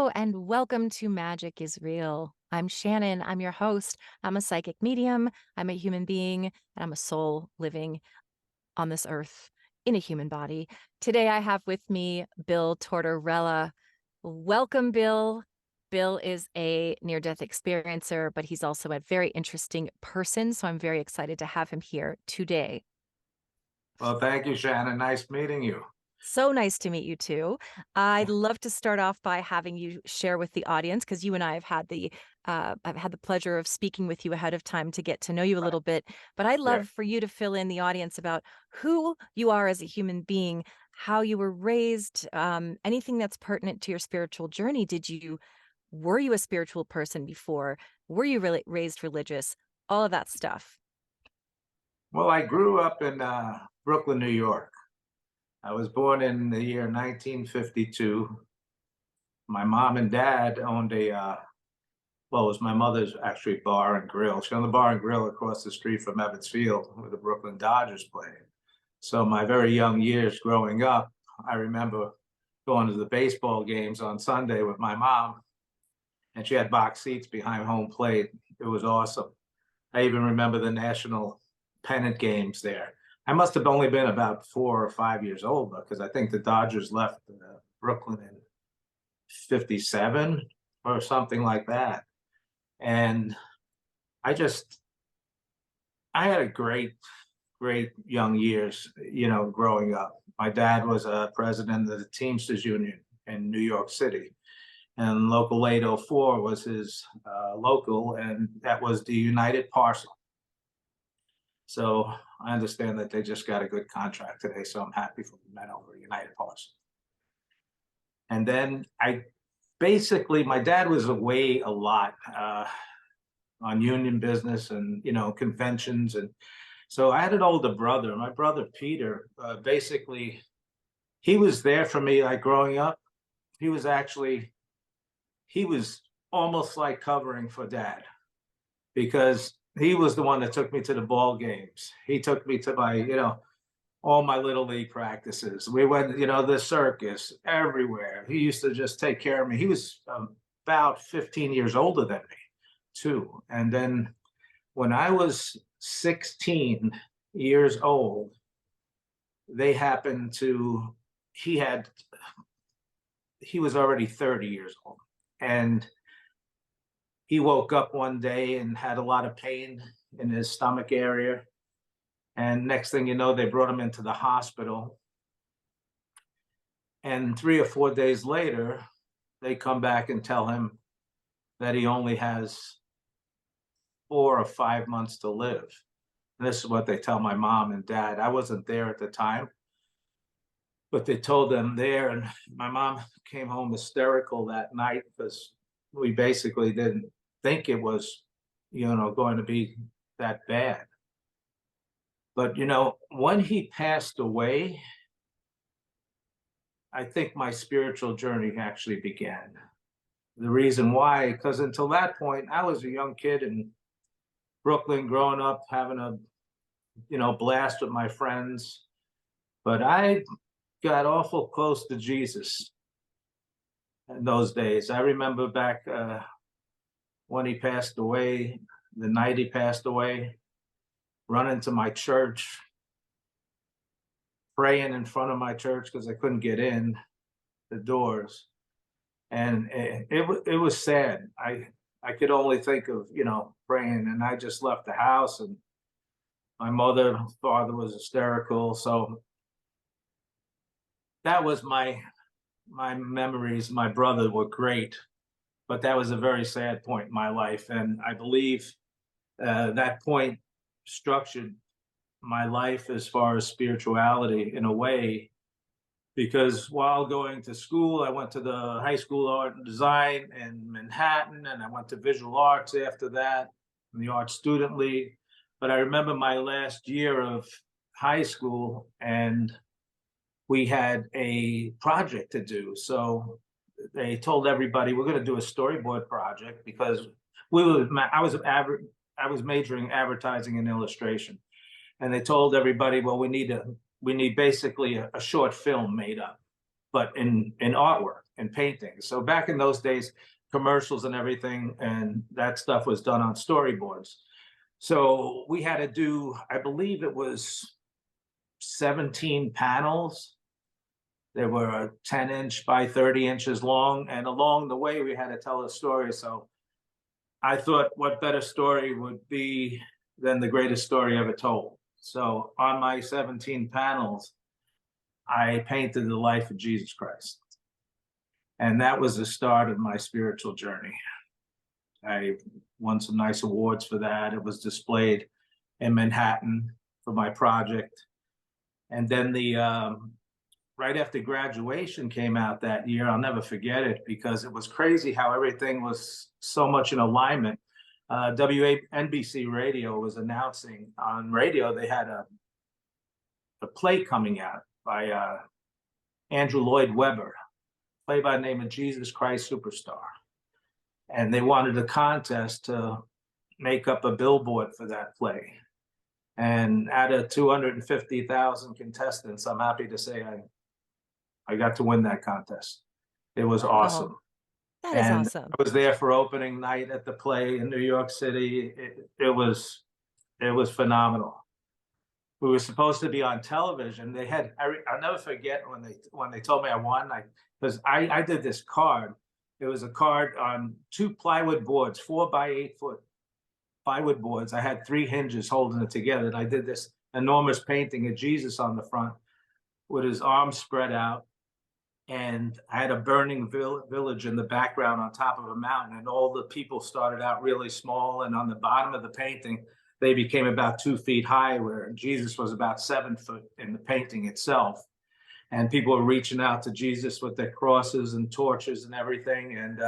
Hello, and welcome to Magic is Real. I'm Shannon. I'm your host. I'm a psychic medium. I'm a human being, and I'm a soul living on this earth in a human body. Today, I have with me Bill Tortorella. Welcome, Bill. Bill is a near-death experiencer, but he's also a very interesting person, so I'm very excited to have him here today. Well, thank you, Shannon. Nice meeting you. So nice to meet you too. I'd love to start off by having you share with the audience, because you and I have had I've had the pleasure of speaking with you ahead of time to get to know you a little bit. But I'd Yeah. love for you to fill in the audience about who you are as a human being, how you were raised, anything that's pertinent to your spiritual journey. Were you a spiritual person before? Were you really raised religious? All of that stuff. Well, I grew up in Brooklyn, New York. I was born in the year 1952. My mom and dad owned well, it was my mother's actually bar and grill. She owned the bar and grill across the street from Ebbets Field, where the Brooklyn Dodgers played. So my very young years growing up, I remember going to the baseball games on Sunday with my mom, and she had box seats behind home plate. It was awesome. I even remember the national pennant games there. I must have only been about 4 or 5 years old because I think the Dodgers left Brooklyn in 57 or something like that. And I just, I had a great young years, growing up. My dad was a president of the Teamsters Union in New York City. And Local 804 was his local, and that was the United Parcel. So I understand that they just got a good contract today, so I'm happy for the men over at United Parcel. And then my dad was away a lot on union business and conventions, and so I had an older brother. My brother Peter, basically, he was there for me like growing up. He was actually he was almost like covering for dad because he was the one that took me to the ball games. He took me to all my little league practices. We went, the circus, everywhere. He used to just take care of me. He was about 15 years older than me, too. And then when I was 16 years old, they happened to, he was already 30 years old. And he woke up one day and had a lot of pain in his stomach area. And next thing you know, they brought him into the hospital. And 3 or 4 days later, they come back and tell him that he only has 4 or 5 months to live. And this is what they tell my mom and dad. I wasn't there at the time, but they told them there. And my mom came home hysterical that night because we basically didn't think it was, going to be that bad. But, when he passed away, I think my spiritual journey actually began. The reason why, because until that point, I was a young kid in Brooklyn growing up, having a, blast with my friends. But I got awful close to Jesus in those days. I remember back when he passed away, the night he passed away, running to my church, praying in front of my church because I couldn't get in the doors. And it was sad. I could only think of, praying, and I just left the house, and my mother and father was hysterical. So that was my memories. My brother were great, but that was a very sad point in my life. And I believe that point structured my life as far as spirituality in a way, because while going to school, I went to the high school art and design in Manhattan, and I went to visual arts after that, in the Art Student League. But I remember my last year of high school, and we had a project to do. So they told everybody we're going to do a storyboard project because I was majoring advertising and illustration, and they told everybody, well, we need basically a short film made up, but in artwork. in painting. So back in those days, commercials and everything, and that stuff was done on storyboards. So we had to do, I believe it was 17 panels. They were 10-inch by 30 inches long, and along the way we had to tell a story. So I thought, what better story would be than the greatest story ever told? So on my 17 panels, I painted the life of Jesus Christ. And that was the start of my spiritual journey. I won some nice awards for that. It was displayed in Manhattan for my project. And then right after graduation came out that year, I'll never forget it because it was crazy how everything was so much in alignment. WNBC radio was announcing on radio, they had a play coming out by Andrew Lloyd Webber, play by the name of Jesus Christ Superstar. And they wanted a contest to make up a billboard for that play. And out of 250,000 contestants, I'm happy to say I got to win that contest. It was Wow, awesome. that is And awesome. I was there for opening night at the play in New York City. It was phenomenal. We were supposed to be on television. I'll never forget when they told me I won. Because I did this card. It was a card on 2 plywood boards, 4 by 8 foot plywood boards. I had 3 hinges holding it together. And I did this enormous painting of Jesus on the front with his arms spread out. And I had a burning village in the background on top of a mountain. And all the people started out really small. And on the bottom of the painting, they became about 2 feet high, where Jesus was about 7 foot in the painting itself. And people were reaching out to Jesus with their crosses and torches and everything. And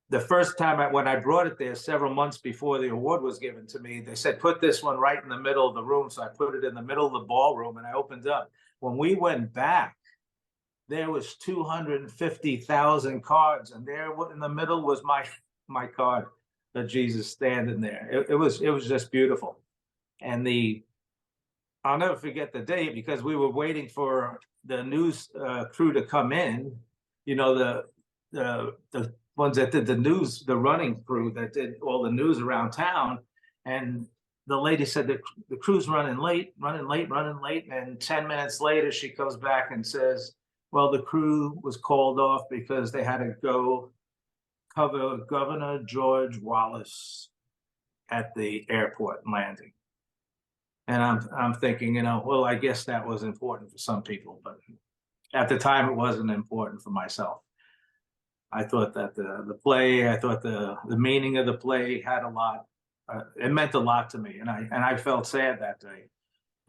the first time when I brought it there, several months before the award was given to me, they said, put this one right in the middle of the room. So I put it in the middle of the ballroom and I opened up. When we went back, there was 250,000 cards, and there in the middle was my card of Jesus standing there. It was just beautiful. And I'll never forget the day because we were waiting for the news crew to come in. You know, the ones that did the news, the running crew that did all the news around town. And the lady said that the crew's running late. And 10 minutes later, she comes back and says, well, the crew was called off because they had to go cover Governor George Wallace at the airport landing. And I'm thinking, well, I guess that was important for some people, but at the time it wasn't important for myself. I thought that the play, I thought the meaning of the play had a lot. It meant a lot to me, and I felt sad that day.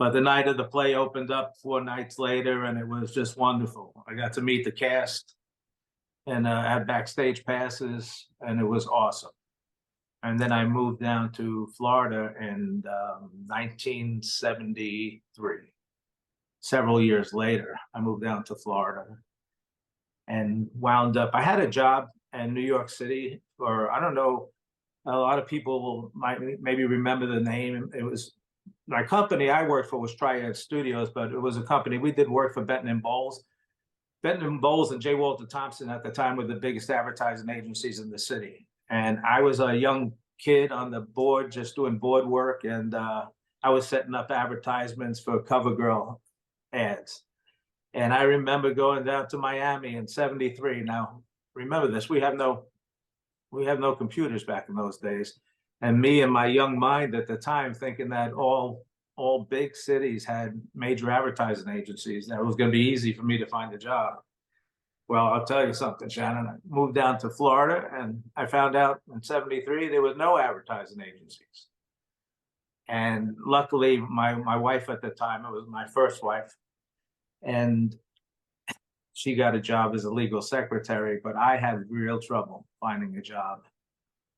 But the night of the play opened up 4 nights later, and it was just wonderful. I got to meet the cast and had backstage passes, and it was awesome. And then I moved down to Florida in 1973. Several years later, I moved down to Florida and wound up. I had a job in New York City for, I don't know, a lot of people might maybe remember the name. It was my company I worked for was Triad Studios, but it was a company. We did work for Benton and Bowles. Benton and Bowles and J. Walter Thompson at the time were the biggest advertising agencies in the city. And I was a young kid on the board, just doing board work. And I was setting up advertisements for CoverGirl ads. And I remember going down to Miami in '73. Now, remember this, we have no computers back in those days. And me and my young mind at the time thinking that all big cities had major advertising agencies, that it was going to be easy for me to find a job. Well, I'll tell you something, Shannon. I moved down to Florida and I found out in '73 there was no advertising agencies. And luckily, my wife at the time, it was my first wife, and she got a job as a legal secretary, but I had real trouble finding a job.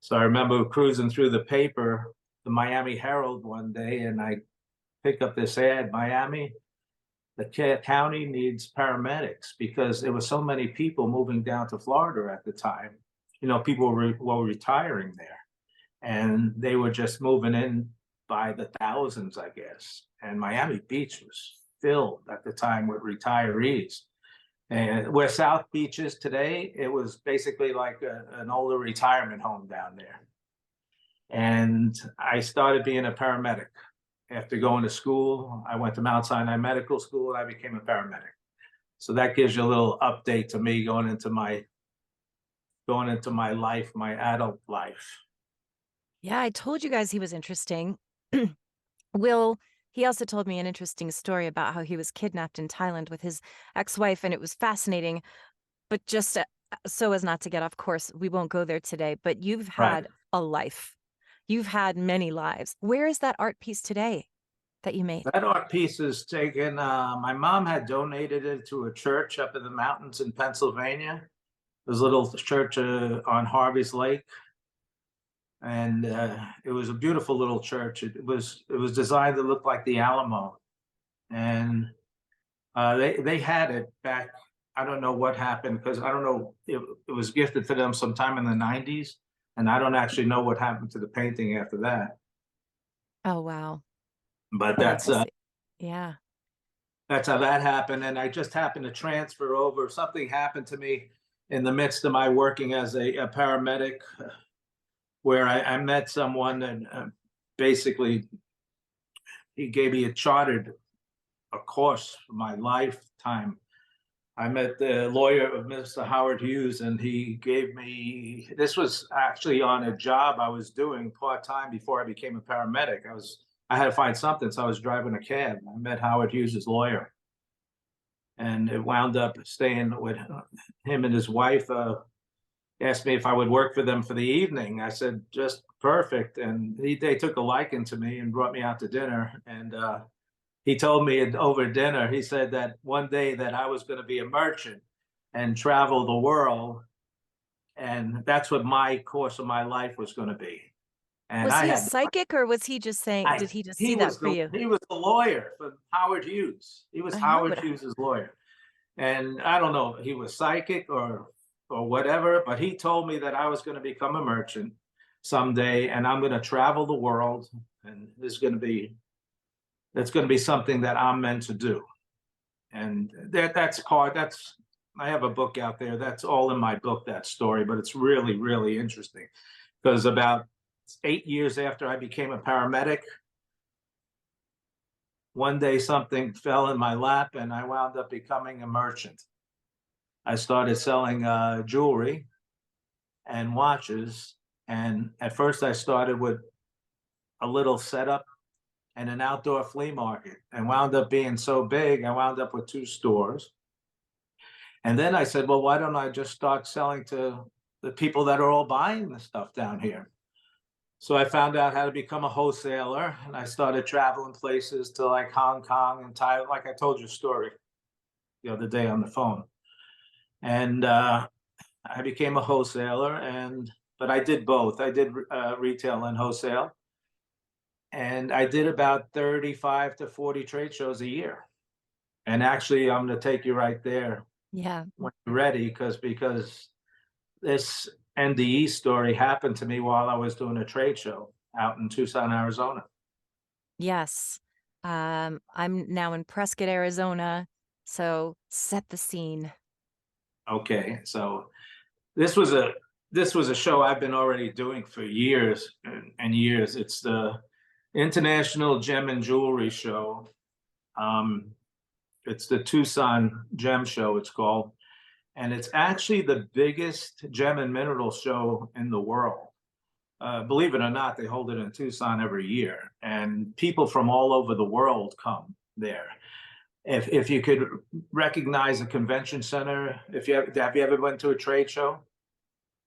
So I remember cruising through the paper, the Miami Herald one day, and I picked up this ad, Miami, the county needs paramedics, because there were so many people moving down to Florida at the time. People were retiring there, and they were just moving in by the thousands, I guess. And Miami Beach was filled at the time with retirees. And where South Beach is today, it was basically like an older retirement home down there. And I started being a paramedic. After going to school, I went to Mount Sinai Medical School and I became a paramedic. So that gives you a little update to me going into my life, my adult life. Yeah, I told you guys he was interesting. Will, he also told me an interesting story about how he was kidnapped in Thailand with his ex-wife, and it was fascinating. But just so as not to get off course, we won't go there today. But you've Right. had a life. You've had many lives. Where is that art piece today that you made? That art piece is taken. My mom had donated it to a church up in the mountains in Pennsylvania. There's a little church on Harvey's Lake, and it was a beautiful little church. It was designed to look like the Alamo, and they had it back. I don't know what happened because I don't know. It was gifted to them sometime in the '90s, and I don't actually know what happened to the painting after that. Oh, wow. But Well, I that's guess, yeah. that's how that happened, and I just happened to transfer over. Something happened to me in the midst of my working as a paramedic, where I met someone, and basically he gave me a course for my lifetime. I met the lawyer, Mr. Howard Hughes, and he gave me. This was actually on a job I was doing part time before I became a paramedic. I had to find something, so I was driving a cab. I met Howard Hughes' lawyer, and it wound up staying with him and his wife. Asked me if I would work for them for the evening. I said just perfect, and they took a liking to me and brought me out to dinner. And he told me over dinner, he said that one day that I was going to be a merchant and travel the world, and that's what my course of my life was going to be. And Was I he a had psychic or was he just saying, I did he just he see that was for the you? he was the lawyer for Howard Hughes. He was I know, Howard but Hughes's lawyer. And I don't know, he was psychic or whatever, but he told me that I was going to become a merchant someday, and I'm going to travel the world, and that's going to be something that I'm meant to do. And that's I have a book out there. That's all in my book, that story, but it's really, really interesting because about 8 years after I became a paramedic, one day something fell in my lap and I wound up becoming a merchant. I started selling jewelry and watches. And at first, I started with a little setup and an outdoor flea market, and wound up being so big, I wound up with two stores. And then I said, well, why don't I just start selling to the people that are all buying the stuff down here? So I found out how to become a wholesaler, and I started traveling places to like Hong Kong and Thailand, like I told you a story the other day on the phone. And I became a wholesaler, and but I did both. I did retail and wholesale, and I did about 35 to 40 trade shows a year. And actually, I'm going to take you right there yeah. when you're ready, because this NDE story happened to me while I was doing a trade show out in Tucson, Arizona. Yes. I'm now in Prescott, Arizona. So set the scene. Okay, so this was a this was a show I've been already doing for years and years. It's the International Gem and Jewelry Show. Um, it's the Tucson Gem Show, it's called. And it's actually the biggest gem and mineral show in the world. Believe it or not, they hold it in Tucson every year, and people from all over the world come there. If you could recognize a convention center, if you ever went to a trade show,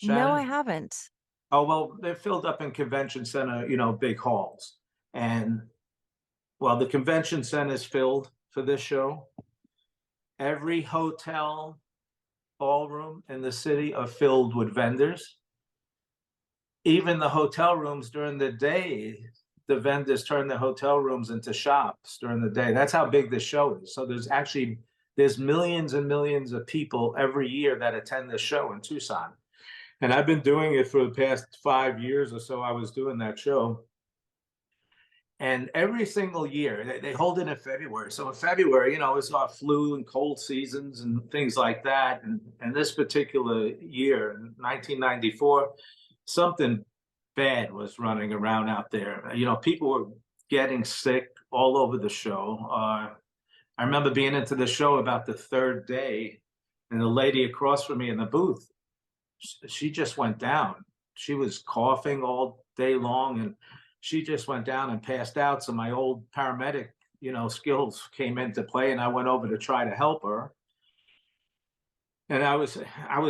No, I Shannon? haven't. Oh well, they're filled up in convention center, big halls, and well, the convention center is filled for this show. Every hotel ballroom in the city are filled with vendors. Even the hotel rooms during the day, the vendors turn the hotel rooms into shops during the day. That's how big this show is. So there's millions and millions of people every year that attend this show in Tucson. And I've been doing it for the past 5 years or so. I was doing that show. And every single year, they hold it in February. So in February, it's our flu and cold seasons and things like that. And this particular year, in 1994, something bad was running around out there. People were getting sick all over the show. I remember being into the show about the third day, and the lady across from me in the booth, she just went down. She was coughing all day long, and she just went down and passed out. So my old paramedic, skills came into play, and I went over to try to help her. And I was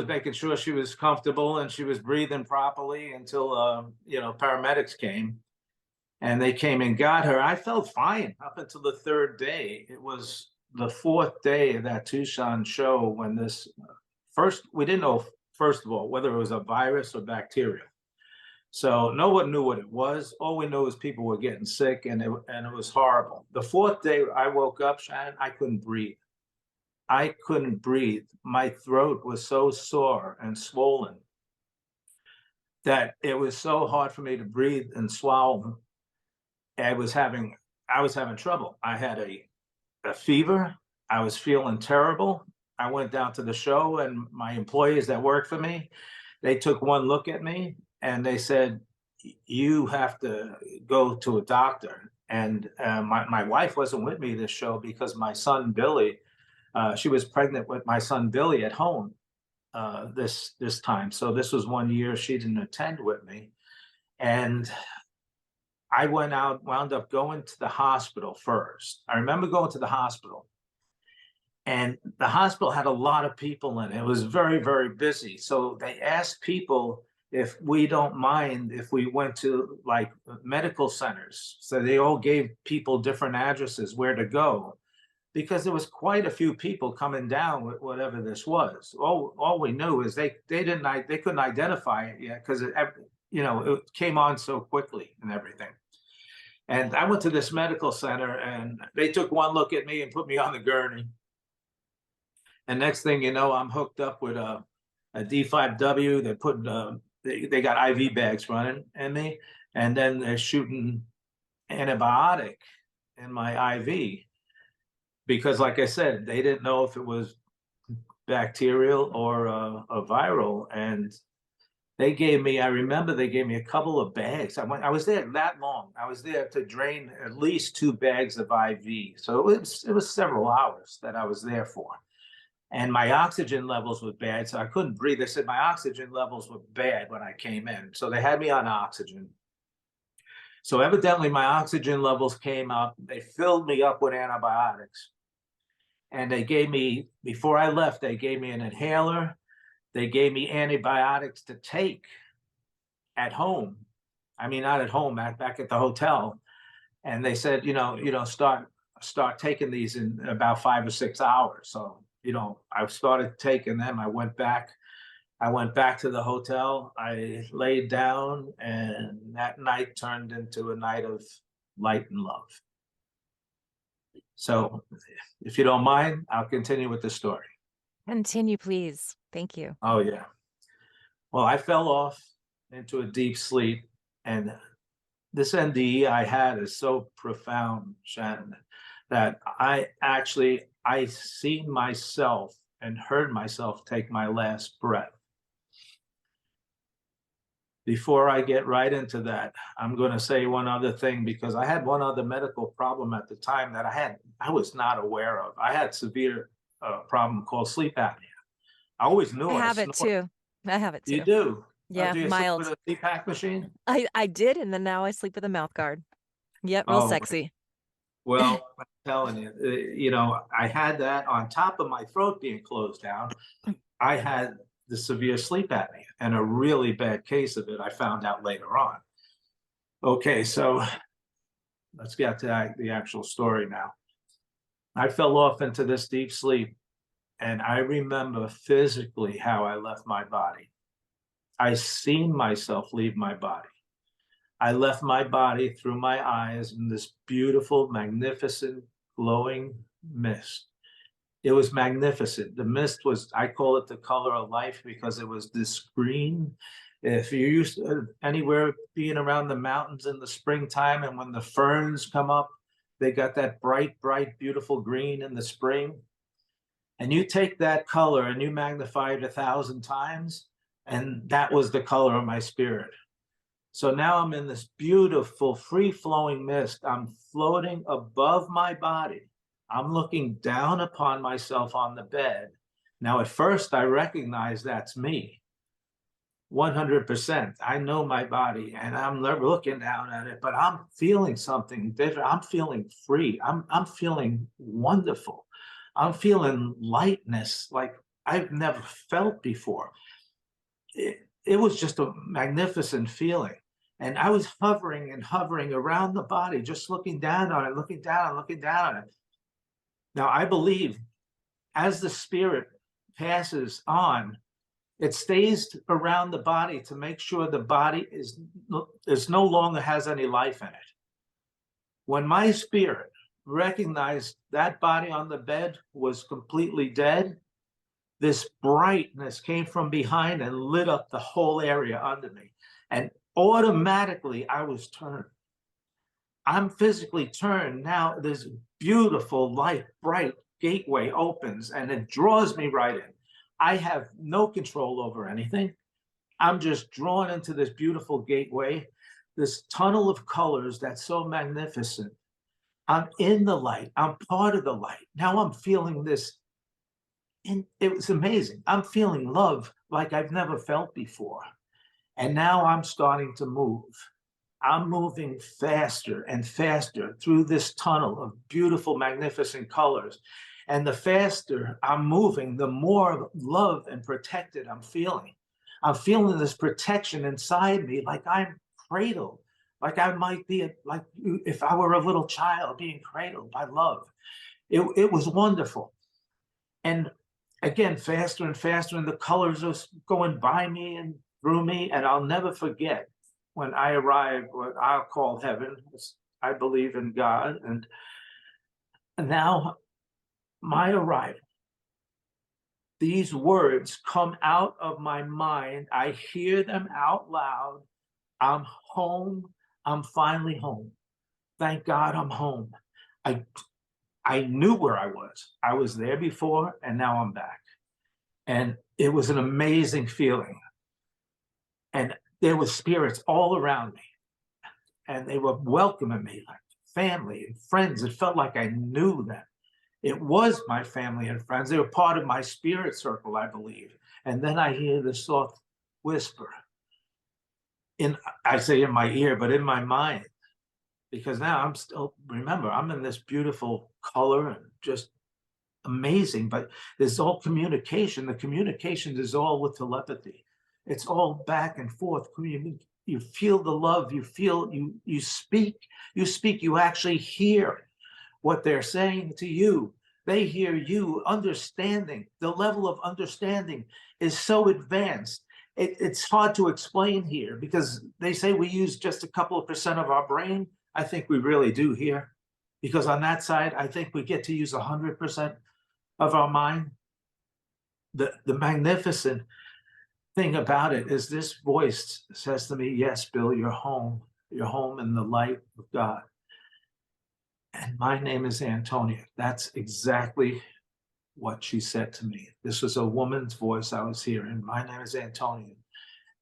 making sure she was comfortable and she was breathing properly until paramedics came, and they came and got her. I felt fine up until the third day. It was the fourth day of that Tucson show when this first, we didn't know, first of all, whether it was a virus or bacteria. So no one knew what it was. All we knew is people were getting sick, and it was horrible. The fourth day I woke up, Shannon, I couldn't breathe. I couldn't breathe. My throat was so sore and swollen that it was so hard for me to breathe and swallow. I was having trouble. I had a fever. I was feeling terrible. I went down to the show, and my employees that worked for me, they took one look at me and they said, "You have to go to a doctor." And my wife wasn't with me this show because my son Billy, she was pregnant with my son Billy at home this time. So this was one year she didn't attend with me, and I wound up going to the hospital first. I remember going to the hospital, and the hospital had a lot of people in it. It was very, very busy. So they asked people if we don't mind if we went to like medical centers. So they all gave people different addresses where to go, because there was quite a few people coming down with whatever this was. All we knew is they couldn't identify it yet because it came on so quickly and everything. And I went to this medical center, and they took one look at me and put me on the gurney. And next thing you know, I'm hooked up with a D5W. They got IV bags running in me, and then they're shooting antibiotic in my IV because, like I said, they didn't know if it was bacterial or a viral. And I remember they gave me a couple of bags. I was there that long. I was there to drain at least 2 bags of IV. So it was several hours that I was there for. And my oxygen levels were bad, so I couldn't breathe. They said my oxygen levels were bad when I came in. So they had me on oxygen. So evidently my oxygen levels came up. They filled me up with antibiotics. And before I left, they gave me an inhaler. They gave me antibiotics to take at home. I mean, not at home, back at the hotel. And they said, start taking these in about 5 or 6 hours. So, I started taking them. I went back to the hotel. I laid down, and that night turned into a night of light and love. So if you don't mind, I'll continue with the story. Continue, please. Thank you. Oh, yeah. Well, I fell off into a deep sleep, and this NDE I had is so profound, Shannon, that I seen myself and heard myself take my last breath. Before I get right into that, I'm going to say one other thing, because I had one other medical problem at the time that I was not aware of. I had severe problem called sleep apnea. I always knew I I have it snored. too. I have it You too. do? Yeah, Do you sleep with mild. a CPAP machine? I did, and then now I sleep with a mouth guard. Yep, real Oh, sexy. well, I'm telling you, I had that on top of my throat being closed down. I had the severe sleep apnea, and a really bad case of it I found out later on. Okay, so let's get to the actual story now. I fell off into this deep sleep, and I remember physically how I left my body. I seen myself leave my body. I left my body through my eyes in this beautiful, magnificent, glowing mist. It was magnificent. The mist was, I call it the color of life, because it was this green. If you're used to anywhere being around the mountains in the springtime, and when the ferns come up, they got that bright, bright, beautiful green in the spring. And you take that color and you magnify it 1,000 times, and that was the color of my spirit. So now I'm in this beautiful, free flowing mist. I'm floating above my body. I'm looking down upon myself on the bed. Now, at first, I recognize that's me 100%. I know my body and I'm looking down at it, but I'm feeling something different. I'm feeling free. I'm feeling wonderful. I'm feeling lightness like I've never felt before. It was just a magnificent feeling. And I was hovering and hovering around the body, just looking down on it, looking down and looking down on it. Now, I believe as the spirit passes on, it stays around the body to make sure the body is no longer has any life in it. When my spirit recognized that body on the bed was completely dead, this brightness came from behind and lit up the whole area under me. And automatically I was turned. I'm physically turned. Now this beautiful, light, bright gateway opens and it draws me right in. I have no control over anything. I'm just drawn into this beautiful gateway, this tunnel of colors that's so magnificent. I'm in the light. I'm part of the light. Now I'm feeling this, and it was amazing. I'm feeling love like I've never felt before. And now I'm starting to move. I'm moving faster and faster through this tunnel of beautiful, magnificent colors. And the faster I'm moving, the more love and protected I'm feeling. I'm feeling this protection inside me, like I'm cradled, like I might be, like if I were a little child being cradled by love. It was wonderful. And again, faster and faster, and the colors are going by me and through me. And I'll never forget when I arrived, what I'll call heaven. I believe in God. And now my arrival, these words come out of my mind. I hear them out loud. I'm home. I'm finally home. Thank God I'm home. I I knew where I was. I was there before, and now I'm back. And it was an amazing feeling. And there were spirits all around me, and they were welcoming me like family and friends. It felt like I knew them. It was my family and friends. They were part of my spirit circle, I believe. And then I hear this soft whisper in, I say in my ear, but in my mind, because now I'm still, remember, I'm in this beautiful color and just amazing, but there's all communication. The communication is all with telepathy. It's all back and forth. You feel the love, you feel, you speak, you actually hear what they're saying to you. They hear you. Understanding, the level of understanding is so advanced. It's hard to explain here because they say we use just a couple of percent of our brain. I think we really do here, because on that side, I think we get to use 100% of our mind. The magnificent thing about it is this voice says to me, yes, Bill, you're home. You're home in the light of God. And my name is Antonia. That's exactly what she said to me. This was a woman's voice I was hearing. My name is Antonia,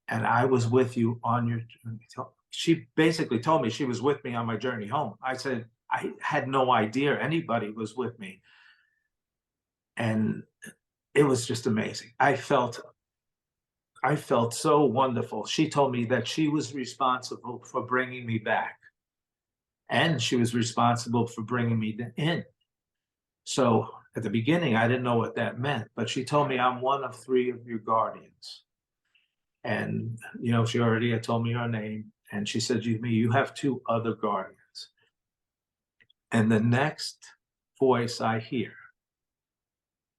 and I was with you on your journey. She basically told me she was with me on my journey home. I said, I had no idea anybody was with me. And it was just amazing. I felt so wonderful. She told me that she was responsible for bringing me back, and she was responsible for bringing me in. So at the beginning, I didn't know what that meant, but she told me I'm one of 3 of your guardians. And, you know, she already had told me her name. And she said to me, you have 2 other guardians. And the next voice I hear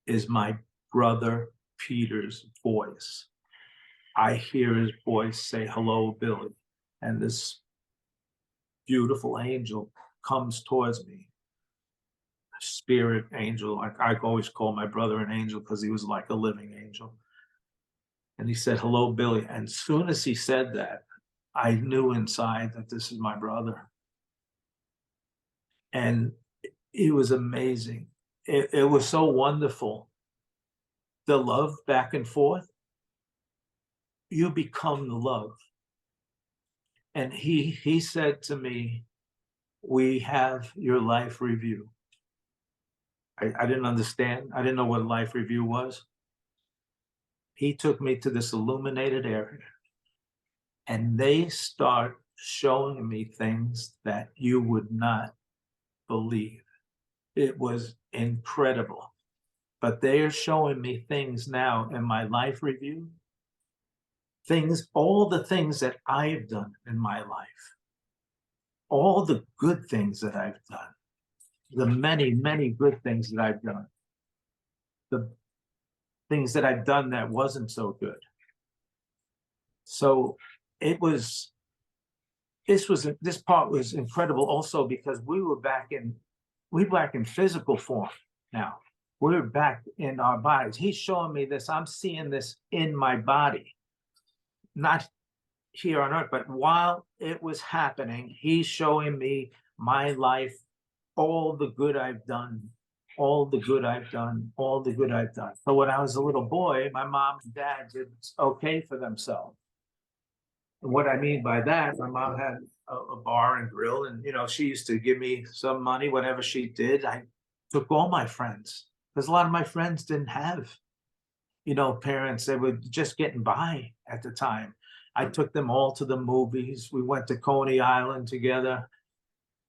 is my brother Peter's voice. I hear his voice say, hello, Billy. And this beautiful angel comes towards me. Spirit angel. Like I always call my brother an angel because he was like a living angel. And he said, "Hello, Billy." And as soon as he said that, I knew inside that this is my brother. And it was amazing. It was so wonderful. The love back and forth, you become the love. And he said to me, "We have your life review." I didn't understand. I didn't know what life review was. He took me to this illuminated area, and they start showing me things that you would not believe. It was incredible. But they are showing me things now in my life review, things, all the things that I've done in my life, all the good things that I've done, the many, many good things that I've done, the things that I've done that wasn't so good. So it was, this part was incredible also because we were back in physical form now. We're back in our bodies. He's showing me this. I'm seeing this in my body, not here on earth, but while it was happening, he's showing me my life, all the good I've done, all the good I've done, all the good I've done. So when I was a little boy, my mom and dad did okay for themselves. And what I mean by that, my mom had a bar and grill, and she used to give me some money whenever she did. I took all my friends because a lot of my friends didn't have, parents. They were just getting by at the time. I took them all to the movies. We went to Coney Island together.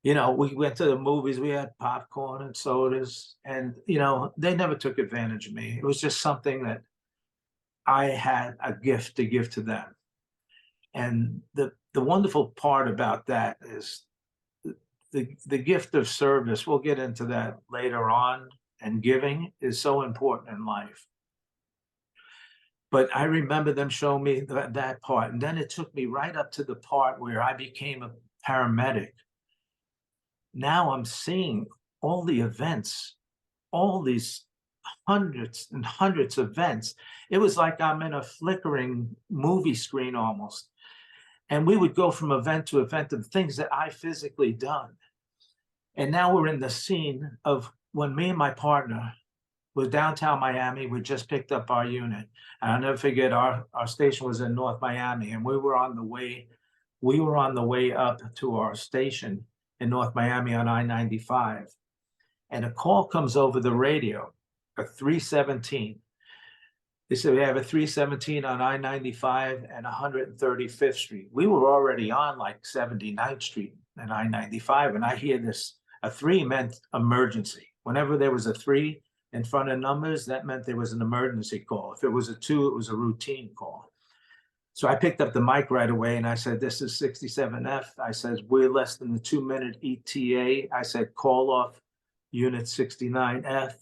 We went to the movies. We had popcorn and sodas, and they never took advantage of me. It was just something that I had a gift to give to them. And the wonderful part about that is the gift of service. We'll get into that later on. And giving is so important in life. But I remember them showing me that part. And then it took me right up to the part where I became a paramedic. Now I'm seeing all the events, all these hundreds and hundreds of events. It was like I'm in a flickering movie screen almost. And we would go from event to event of things that I physically done. And now we're in the scene of when me and my partner was downtown Miami. We just picked up our unit. And I'll never forget, our station was in North Miami, and we were on the way up to our station in North Miami on I-95. And a call comes over the radio, a 317. They said, "We have a 317 on I-95 and 135th Street." We were already on like 79th Street and I-95. And I hear this, a 3 meant emergency. Whenever there was a 3 in front of numbers, that meant there was an emergency call. If it was a 2, it was a routine call. So I picked up the mic right away and I said, "This is 67F. I said, "We're less than the 2-minute ETA. I said, "Call off unit 69F.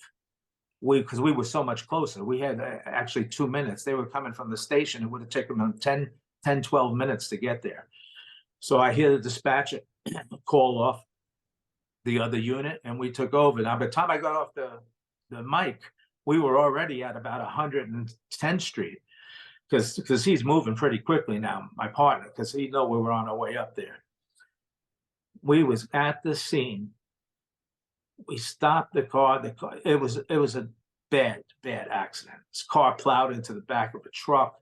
Because we were so much closer. We had actually 2 minutes. They were coming from the station. It would have taken them 10, 12 minutes to get there. So I hear the dispatcher call off the other unit, and we took over. Now, by the time I got off the mic, we were already at about 110th Street because he's moving pretty quickly now, my partner, because he know we were on our way up there. We was at the scene. We stopped the car. It was a bad accident. This car plowed into the back of a truck.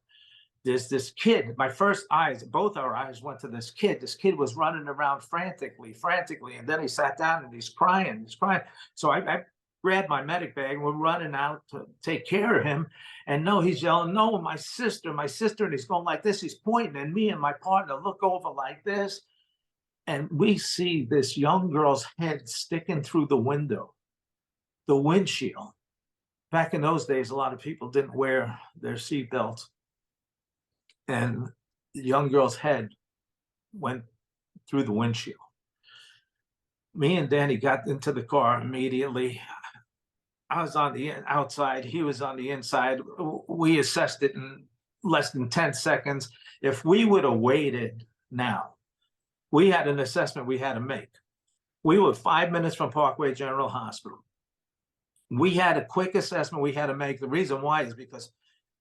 There's this kid. My first eyes, both our eyes went to this kid. This kid was running around frantically, and then he sat down and he's crying. So I grabbed my medic bag and we're running out to take care of him. And no, he's yelling, "No, my sister," and he's going like this. He's pointing, and me and my partner look over like this. And we see this young girl's head sticking through the window, the windshield. Back in those days, a lot of people didn't wear their seatbelts. And the young girl's head went through the windshield. Me and Danny got into the car immediately. I was on the outside. He was on the inside. We assessed it in less than 10 seconds. If we would have waited now, we had an assessment we had to make. We were 5 minutes from Parkway General Hospital. We had a quick assessment we had to make. The reason why is because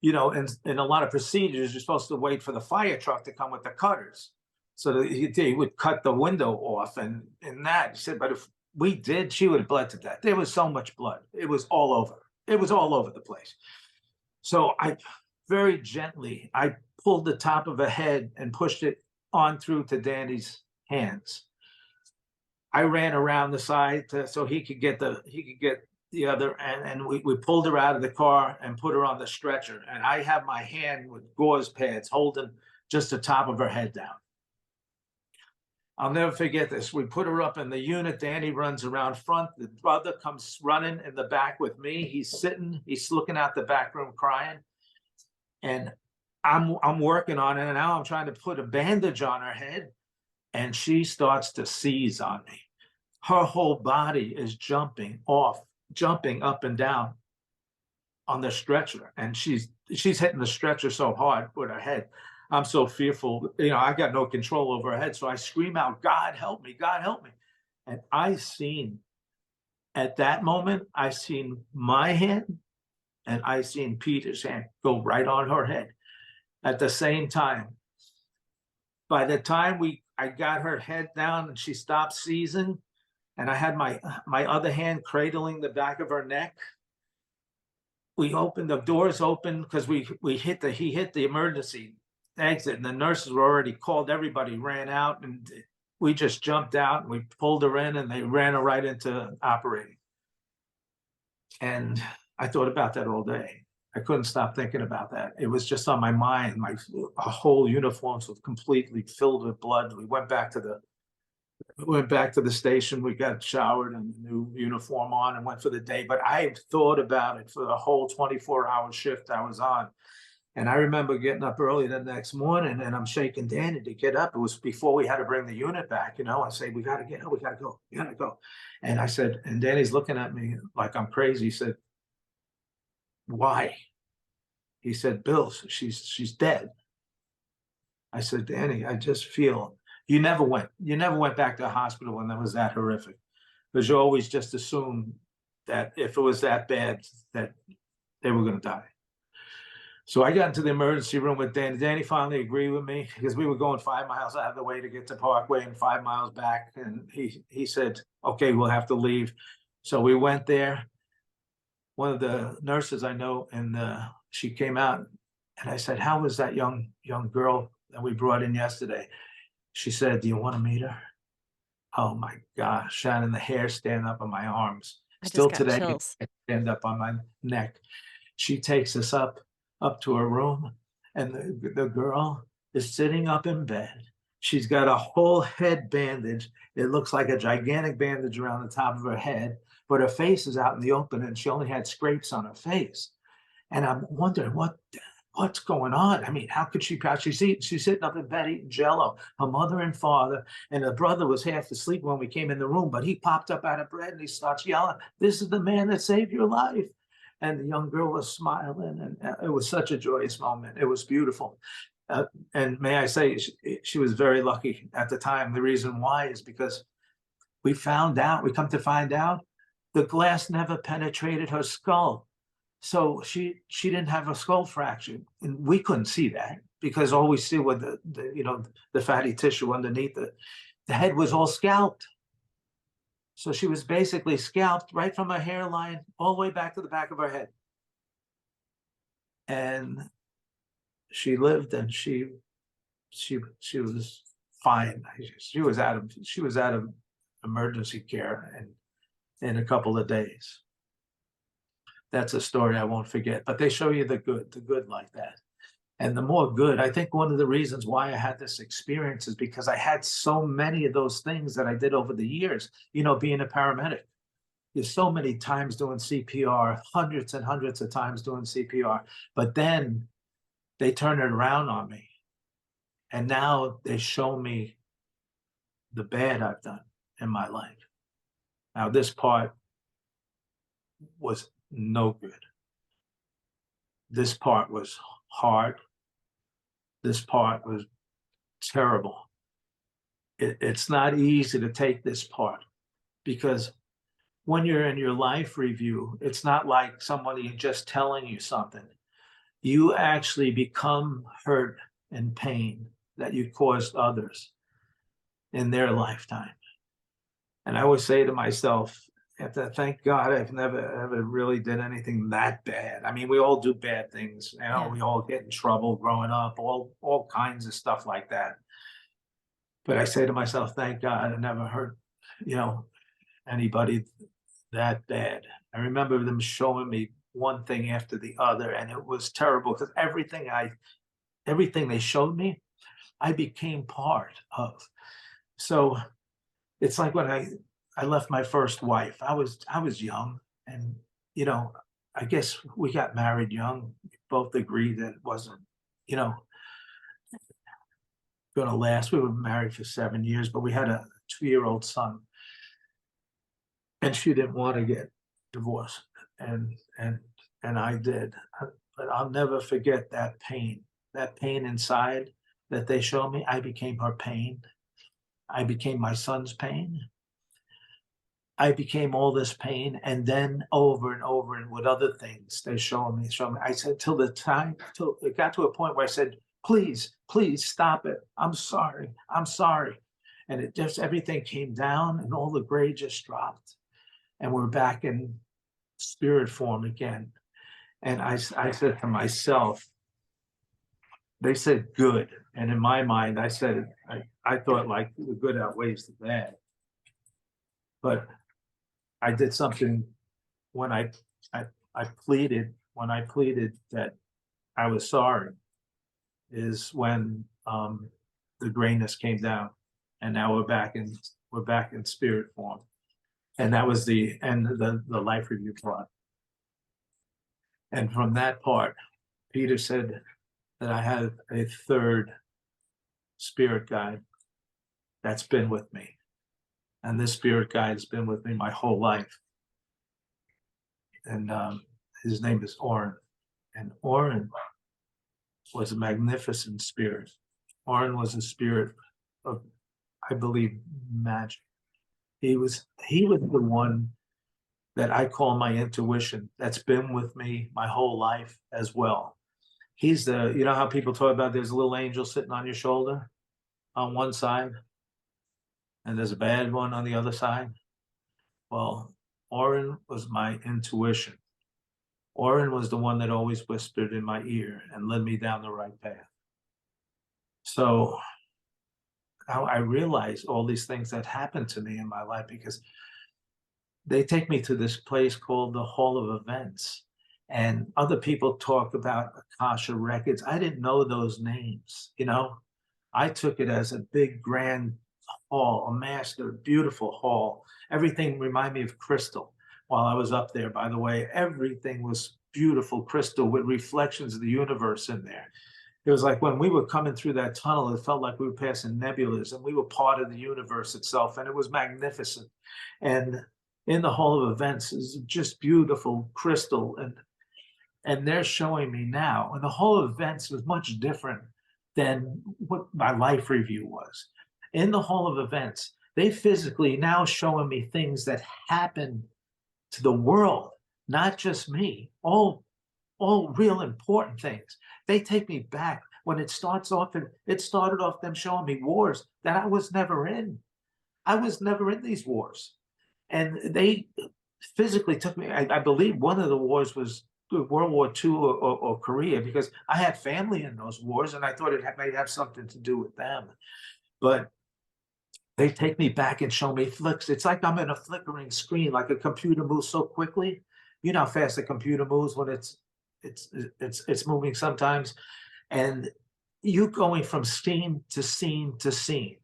in a lot of procedures, you're supposed to wait for the fire truck to come with the cutters. So that they would cut the window off and that. He said, but if we did, she would have bled to death. There was so much blood. It was all over. It was all over the place. So I very gently, I pulled the top of her head and pushed it on through to Danny's hands. I ran around the side so he could get the other, and we pulled her out of the car and put her on the stretcher. And I have my hand with gauze pads holding just the top of her head down. I'll never forget this. We put her up in the unit. Danny runs around front. The brother comes running in the back with me. He's looking out the back room crying. And I'm working on it. And now I'm trying to put a bandage on her head. And she starts to seize on me. Her whole body is jumping up and down on the stretcher. And she's hitting the stretcher so hard with her head. I'm so fearful, I got no control over her head. So I scream out, God help me, God help me. And at that moment, I seen my hand and I seen Peter's hand go right on her head at the same time. By the time I got her head down and she stopped seizing, and I had my other hand cradling the back of her neck, we opened the doors open because he hit the emergency exit, and the nurses were already called. Everybody ran out, and we just jumped out and we pulled her in, and they ran her right into operating. And I thought about that all day. I couldn't stop thinking about that. It was just on my mind. My whole uniforms was completely filled with blood. We went back to the station. We got showered and a new uniform on and went for the day. But I thought about it for the whole 24-hour shift I was on. And I remember getting up early the next morning, and I'm shaking Danny to get up. It was before we had to bring the unit back, I say, we got to get up, we got to go, we got to go. And I said, and Danny's looking at me like I'm crazy. He said, why? He said, Bill, she's dead. I said, Danny, I just feel you never went back to the hospital when that was that horrific, because you always just assumed that if it was that bad, that they were going to die. So I got into the emergency room with Danny. Danny finally agreed with me because we were going 5 miles out of the way to get to Parkway and 5 miles back. And he said, okay, we'll have to leave. So we went there. One of the nurses I know, and she came out, and I said, how was that young girl that we brought in yesterday? She said, do you want to meet her? Oh my gosh, Shannon, the hair stand up on my arms. I just Still got today, chills. stand up on my neck. She takes us up to her room, and the girl is sitting up in bed. She's got a whole head bandage. It looks like a gigantic bandage around the top of her head, but her face is out in the open, and she only had scrapes on her face. And I'm wondering what's going on. I mean, how could she she's sitting up in bed eating Jello. Her mother and father, and her brother was half asleep when we came in the room, but he popped up out of bed and he starts yelling, this is the man that saved your life. And the young girl was smiling, and it was such a joyous moment. It was beautiful. And may I say, she was very lucky at the time. The reason why is because we come to find out, the glass never penetrated her skull. So she didn't have a skull fracture, and we couldn't see that because all we see was the fatty tissue underneath the head was all scalped. So she was basically scalped right from her hairline all the way back to the back of her head. And she lived, and she was fine. She was out of emergency care in a couple of days. That's a story I won't forget. But they show you the good like that. And the more good, I think one of the reasons why I had this experience is because I had so many of those things that I did over the years, being a paramedic. There's so many times doing CPR, hundreds and hundreds of times doing CPR. But then they turn it around on me. And now they show me the bad I've done in my life. Now, this part was no good. This part was hard. This part was terrible. It's not easy to take this part, because when you're in your life review, it's not like somebody just telling you something. you actually become hurt and pain that you caused others in their lifetime. And I always say to myself, thank God I've never ever really did anything that bad. I mean, we all do bad things, you know, Yeah. we all get in trouble growing up, all kinds of stuff like that. But I say to myself, thank God I never hurt, you know, anybody that bad. I remember them showing me one thing after the other, and it was terrible because everything they showed me, I became part of. So it's like when I left my first wife, I was young, and you know, I guess we got married young. We both agreed that it wasn't, you know, gonna last. We were married for 7 years, but we had a 2-year-old son, and she didn't want to get divorced, and and and I did. But I'll never forget that pain inside that they showed me. I became her pain. I became my son's pain. I became all this pain, and then over and over and with other things they show me. I said till it got to a point where I said, please, please stop it. I'm sorry. I'm sorry. And it just everything came down and all the gray just dropped. And we're back in spirit form again. And I said to myself, they said good. And in my mind, I thought like the good outweighs the bad. But I did something when I I pleaded when I pleaded that I was sorry is when the grayness came down, and now we're back in spirit form, and that was the end of the life review part. And from that part, Peter said that I had a third spirit guide that's been with me, and this spirit guide has been with me my whole life, and his name is Oren, and Oren was a magnificent spirit. Oren was a spirit of, I believe, magic. He was the one that I call my intuition that's been with me my whole life as well. He's the, you know how people talk about there's a little angel sitting on your shoulder on one side and there's a bad one on the other side? Well, Oren was my intuition. Oren was the one that always whispered in my ear and led me down the right path. So how I realized all these things that happened to me in my life because they take me to this place called the Hall of Events. And other people talk about Akasha records. I didn't know those names, you know. I took it as a big grand hall, a master, beautiful hall. Everything reminded me of crystal while I was up there, by the way. Everything was beautiful crystal with reflections of the universe in there. It was like when we were coming through that tunnel, it felt like we were passing nebulas and we were part of the universe itself. And it was magnificent. And in the Hall of Events is just beautiful crystal. And they're showing me now. And the Hall of Events was much different than what my life review was. In the Hall of Events, they physically now showing me things that happen to the world, not just me, all real important things. They take me back when it starts off, and it started off them showing me wars that I was never in. I was never in these wars. And they physically took me, I believe one of the wars was World War II or Korea, because I had family in those wars and I thought it might have something to do with them. But they take me back and show me flicks. It's like I'm in a flickering screen, like a computer moves so quickly. You know how fast a computer moves when it's moving sometimes, and you going from scene to scene to scene.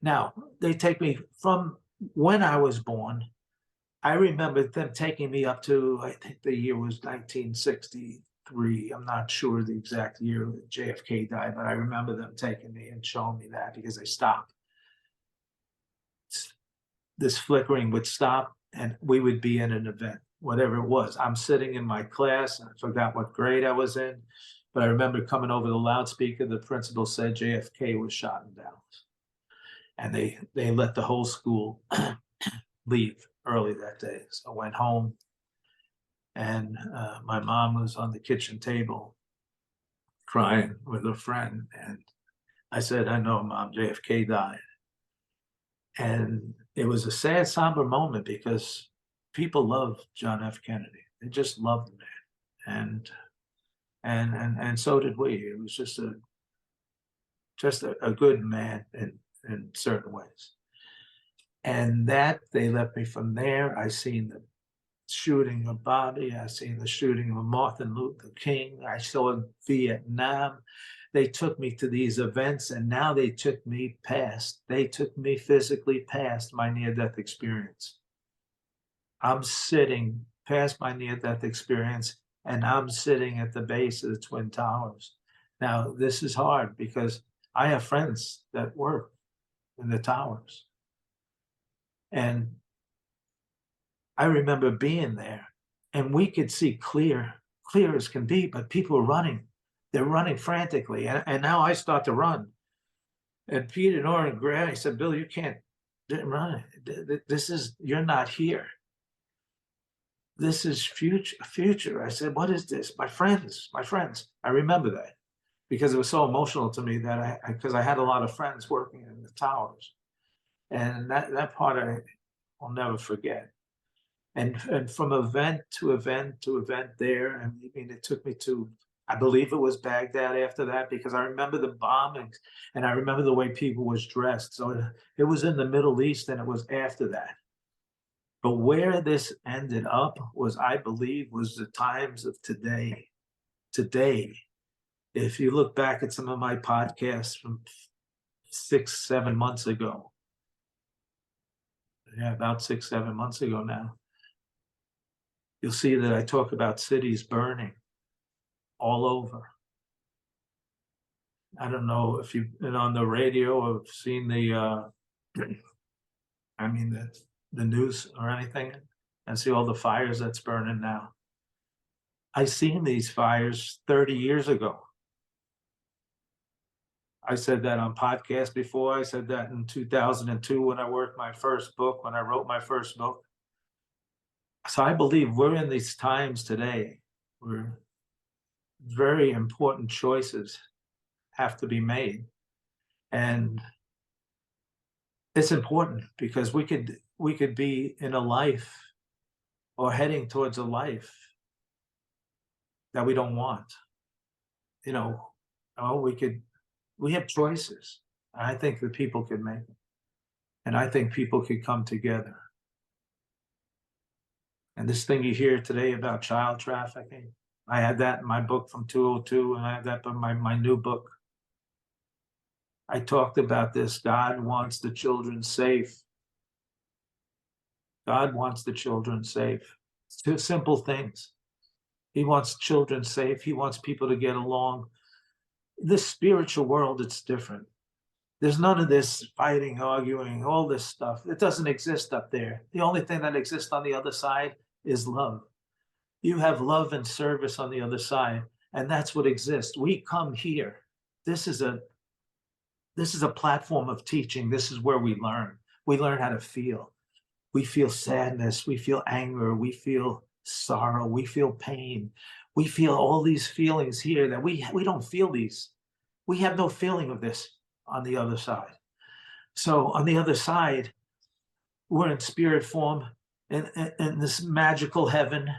Now they take me from when I was born. I remember them taking me up to, I think the year was 1963. I'm not sure the exact year that JFK died, but I remember them taking me and showing me that because they stopped. This flickering would stop and we would be in an event, whatever it was. I'm sitting in my class and I forgot what grade I was in, but I remember coming over the loudspeaker. The principal said JFK was shot in Dallas. And they let the whole school leave early that day. So I went home and my mom was on the kitchen table crying with a friend, and I said, "I know, Mom, JFK died." And it was a sad, somber moment because people loved John F. Kennedy. They just loved the man, and so did we. It was just a good man in certain ways. And that they left me from there. I seen the shooting of Bobby. I seen the shooting of Martin Luther King. I saw Vietnam. They took me to these events, and now they took me past. They took me physically past my near-death experience. I'm sitting past my near-death experience, and I'm sitting at the base of the Twin Towers. Now, this is hard because I have friends that work in the towers. And I remember being there, and we could see clear as can be, but people are running. They're running frantically. And now I start to run. And Peter, Nora, and Granny said, Bill, you can't run. This is, you're not here. This is future. I said, what is this? My friends, my friends. I remember that because it was so emotional to me that because I had a lot of friends working in the towers. And that part I will never forget. And from event to event to event there, I mean, it took me to, I believe it was Baghdad after that, because I remember the bombings and I remember the way people was dressed. So it was in the Middle East and it was after that. But where this ended up was, I believe, was the times of today. Today, if you look back at some of my podcasts from 6, 7 months ago, yeah, about 6, 7 months ago now, you'll see that I talk about cities burning all over. I don't know if you've been on the radio or seen I mean, the news or anything, and see all the fires that's burning now. I seen these fires 30 years ago. I said that on podcast before. I said that in 2002 when I wrote my first book. So I believe we're in these times today where very important choices have to be made. And it's important because we could be in a life or heading towards a life that we don't want. You know, we have choices. I think that people could make them. And I think people could come together. And this thing you hear today about child trafficking, I had that in my book from 202, and I have that in my new book. I talked about this. God wants the children safe. God wants the children safe. It's two simple things. He wants children safe. He wants people to get along. This spiritual world, it's different. There's none of this fighting, arguing, all this stuff. It doesn't exist up there. The only thing that exists on the other side is love. You have love and service on the other side, and that's what exists. We come here. This is a platform of teaching. This is where we learn. We learn how to feel. We feel sadness, we feel anger, we feel sorrow, we feel pain. We feel all these feelings here that we don't feel these. We have no feeling of this on the other side. So on the other side, we're in spirit form in this magical heaven,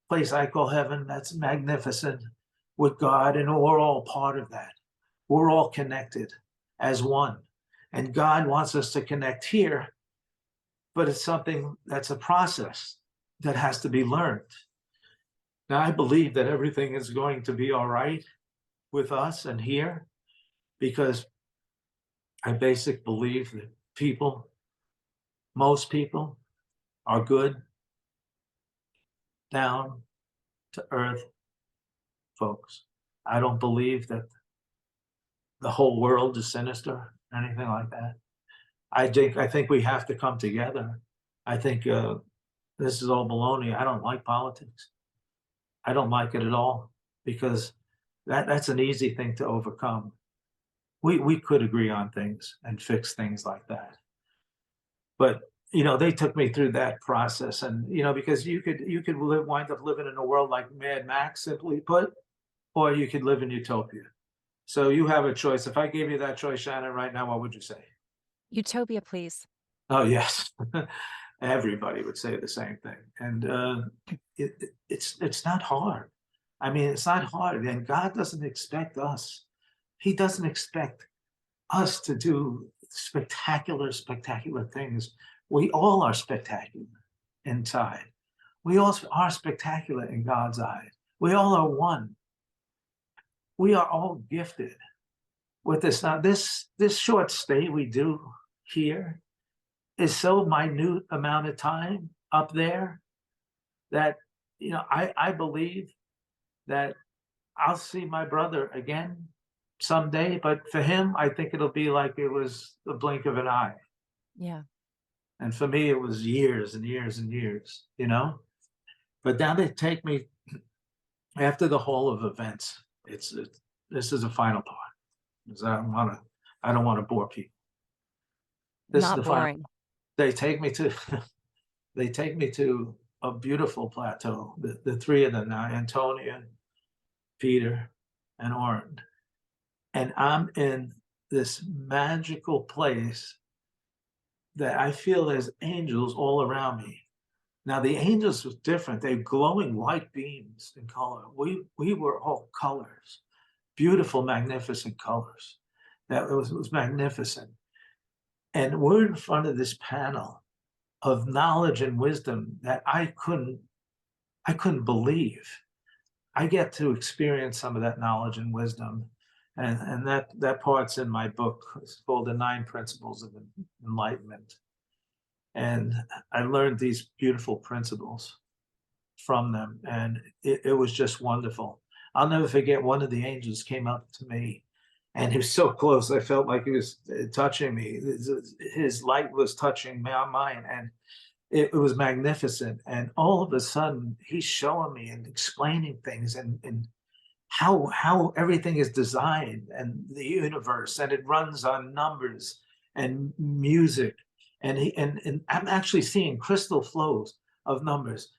place I call heaven, that's magnificent, with God, and we're all part of that. We're all connected as one. And God wants us to connect here, but it's something that's a process that has to be learned. Now, I believe that everything is going to be all right with us and here, because I basically believe that most people, are good, down to earth folks. I don't believe that the whole world is sinister or anything like that. I think we have to come together. I think this is all baloney. I don't like politics. I don't like it at all because that's an easy thing to overcome. We could agree on things and fix things like that. But they took me through that process, and because you could wind up living in a world like Mad Max, simply put, or you could live in utopia. So you have a choice. If I gave you that choice, Shannon, right now, what would you say? Utopia, please. Oh, yes. Everybody would say the same thing. And it's not hard. I mean, it's not hard. And God doesn't expect us. He doesn't expect us to do spectacular, spectacular things. We all are spectacular inside. We all are spectacular in God's eyes. We all are one. We are all gifted with this. Now, this short stay we do here is so minute amount of time up there that I believe that I'll see my brother again someday, but for him, I think it'll be like it was the blink of an eye. Yeah. And for me, it was years and years and years, But now they take me after the hall of events. This is the final part. Because I don't want to bore people. This is Not the final. boring. They take me to they take me to a beautiful plateau. The three of them now, Antonia, Peter, and Oren. And I'm in this magical place that I feel there's angels all around me. Now the angels was different. They're glowing white beams in color. We were all colors, beautiful, magnificent colors. That was magnificent. And we're in front of this panel of knowledge and wisdom that I couldn't believe. I get to experience some of that knowledge and wisdom. And that part's in my book. It's called The 9 Principles of Enlightenment. And I learned these beautiful principles from them. And it was just wonderful. I'll never forget, one of the angels came up to me and he was so close. I felt like he was touching me. His light was touching mine. And it was magnificent. And all of a sudden, he's showing me and explaining things and how everything is designed and the universe, and it runs on numbers and music. And I'm actually seeing crystal flows of numbers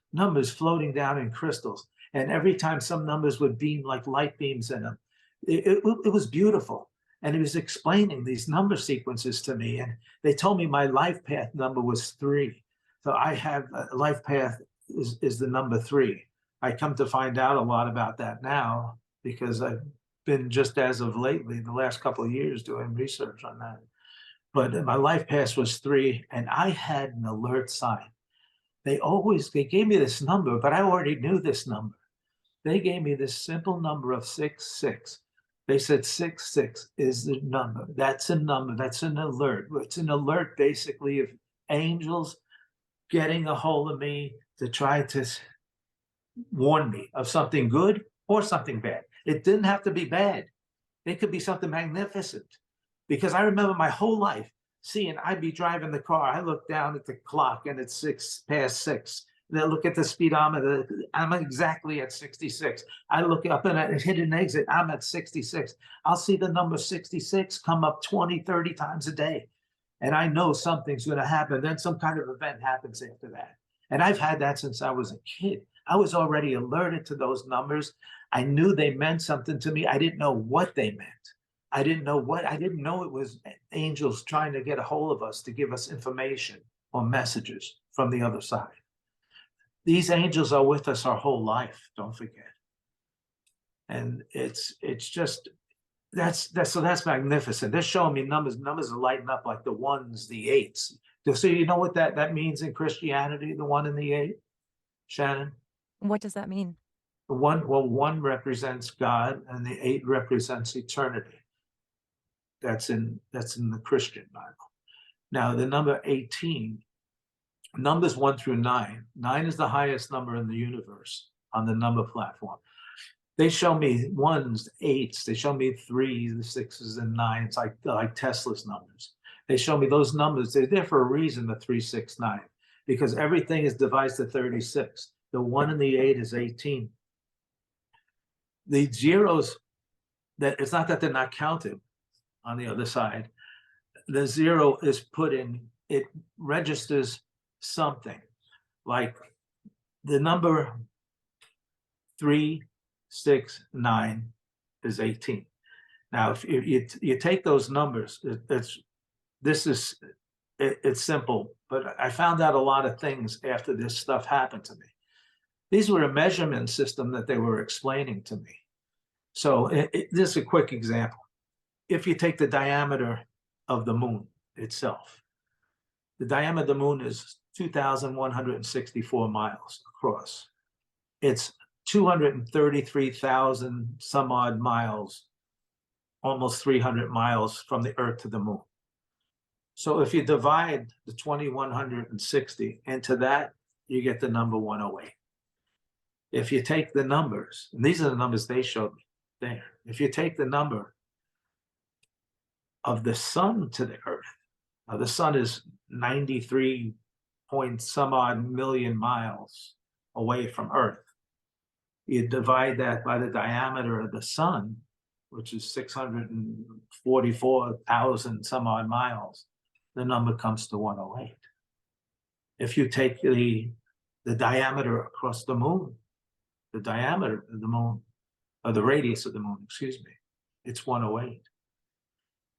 floating down in crystals. And every time some numbers would beam like light beams in them, it was beautiful. And he was explaining these number sequences to me. And they told me my life path number was 3. So I have a life path is the number 3. I come to find out a lot about that now because I've been, just as of lately, the last couple of years, doing research on that. But my life path was 3, and I had an alert sign. They gave me this number, but I already knew this number. They gave me this simple number of 66. They said 66 is the number. That's a number. That's an alert. It's an alert, basically, of angels getting a hold of me to try to warn me of something good or something bad. It didn't have to be bad. It could be something magnificent. Because I remember my whole life seeing, I'd be driving the car, I look down at the clock and it's 6 past 6. Then I look at the speedometer, I'm exactly at 66. I look up and I hit an exit, I'm at 66. I'll see the number 66 come up 20, 30 times a day. And I know something's going to happen. Then some kind of event happens after that. And I've had that since I was a kid. I was already alerted to those numbers. I knew they meant something to me. I didn't know what they meant. I didn't know it was angels trying to get a hold of us to give us information or messages from the other side. These angels are with us our whole life, don't forget. And it's just, that's magnificent. They're showing me numbers. Numbers are lighting up like the 1s, the 8s. So you know what that means in Christianity, the 1 and the 8, Shannon? What does that mean? The 1 represents God, and the 8 represents eternity. That's in the Christian Bible. Now the number 18, numbers 1 through 9. 9 is the highest number in the universe on the number platform. They show me 1s, 8s. They show me 3s, 6s, and 9s, like Tesla's numbers. They show me those numbers. They're there for a reason, the 3, 6, 9, because everything is divided to 36. The 1 and the 8 is 18. The zeros, that it's not that they're not counted on the other side. The 0 is put in, it registers something. Like the number 3, 6, 9 is 18. Now, if you take those numbers, this is it's simple, but I found out a lot of things after this stuff happened to me. These were a measurement system that they were explaining to me. So this is a quick example. If you take the diameter of the moon itself, the diameter of the moon is 2,164 miles across. It's 233,000 some odd miles, almost 300 miles from the Earth to the moon. So if you divide the 2,160 into that, you get the number 108. If you take the numbers, and these are the numbers they showed me there. If you take the number of the sun to the Earth, now the sun is 93 point some odd million miles away from Earth. You divide that by the diameter of the sun, which is 644,000 some odd miles, the number comes to 108. If you take the diameter across the moon, the diameter of the moon, or the radius of the moon, excuse me, it's 108.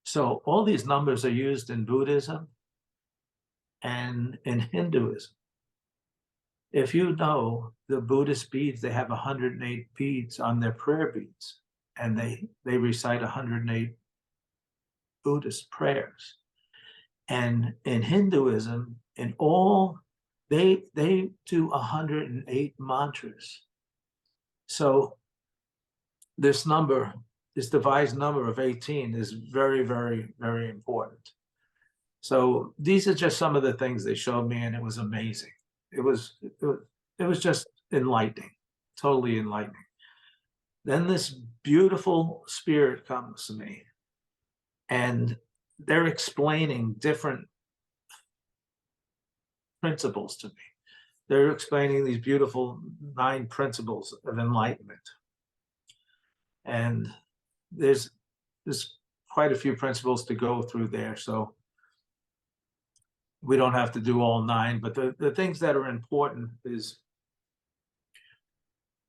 So all these numbers are used in Buddhism and in Hinduism. If you know the Buddhist beads, they have 108 beads on their prayer beads, and they recite 108 Buddhist prayers. And in Hinduism, in all, they do 108 mantras. So this number, this devised number of 18 is very, very, very important. So these are just some of the things they showed me, and it was amazing. It was just enlightening, totally enlightening. Then this beautiful spirit comes to me, and they're explaining different principles to me. They're explaining these beautiful 9 principles of enlightenment. And there's quite a few principles to go through there. So we don't have to do all 9, but the things that are important is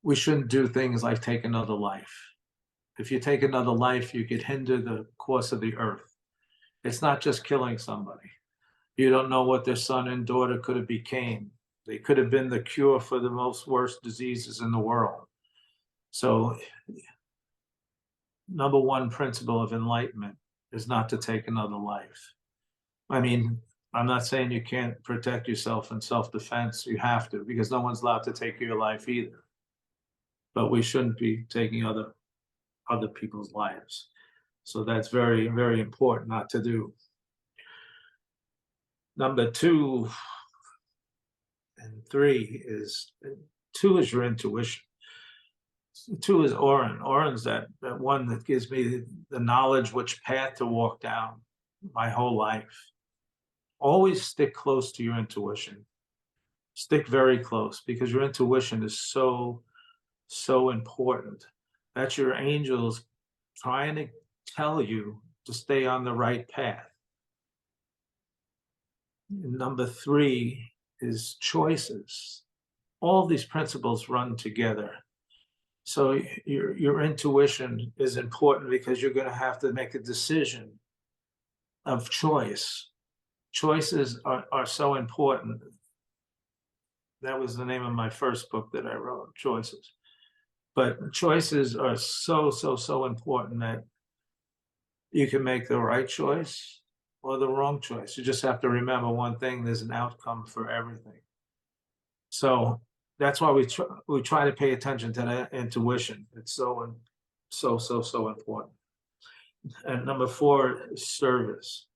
we shouldn't do things like take another life. If you take another life, you could hinder the course of the earth. It's not just killing somebody. You don't know what their son and daughter could have became. They could have been the cure for the most worst diseases in the world. So number 1 principle of enlightenment is not to take another life. I mean, I'm not saying you can't protect yourself in self-defense. You have to, because no one's allowed to take your life either. But we shouldn't be taking other people's lives. So that's very, very important not to do. Number 2 and 3 is, 2 is your intuition. 2 is Orin. Orin's that one that gives me the knowledge which path to walk down my whole life. Always stick close to your intuition. Stick very close, because your intuition is so, so important. That's your angels trying to tell you to stay on the right path. Number 3 is choices. All these principles run together. So your intuition is important, because you're going to have to make a decision of choice. Choices are so important. That was the name of my first book that I wrote, Choices. But choices are so, so, so important that you can make the right choice or the wrong choice. You just have to remember one thing: there's an outcome for everything. So that's why we try to pay attention to that intuition. It's so, so, so, so important. And number 4 is service.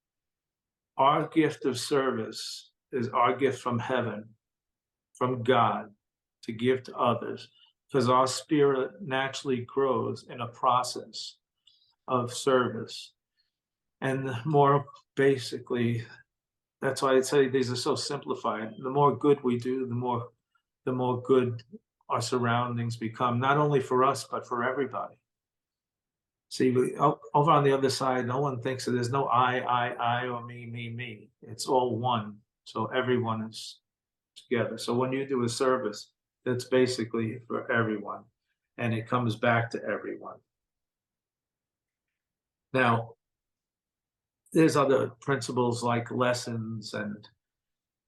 Our gift of service is our gift from heaven, from God, to give to others, because our spirit naturally grows in a process of service. And the more, basically, that's why I say these are so simplified. The more good we do, the more good our surroundings become, not only for us, but for everybody. See, over on the other side, no one thinks that there's no I, or me, me. It's all one. So everyone is together. So when you do a service, that's basically for everyone, and it comes back to everyone. Now, there's other principles like lessons, and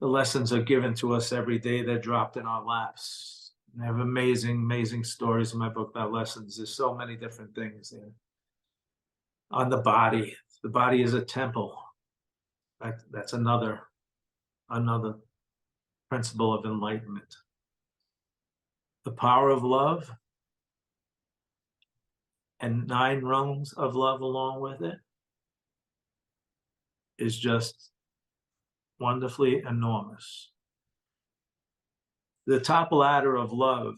the lessons are given to us every day. They're dropped in our laps. And I have amazing, amazing stories in my book about lessons. There's so many different things there. On the body. The body is a temple. That's another principle of enlightenment. The power of love and 9 rungs of love along with it is just wonderfully enormous. The top ladder of love,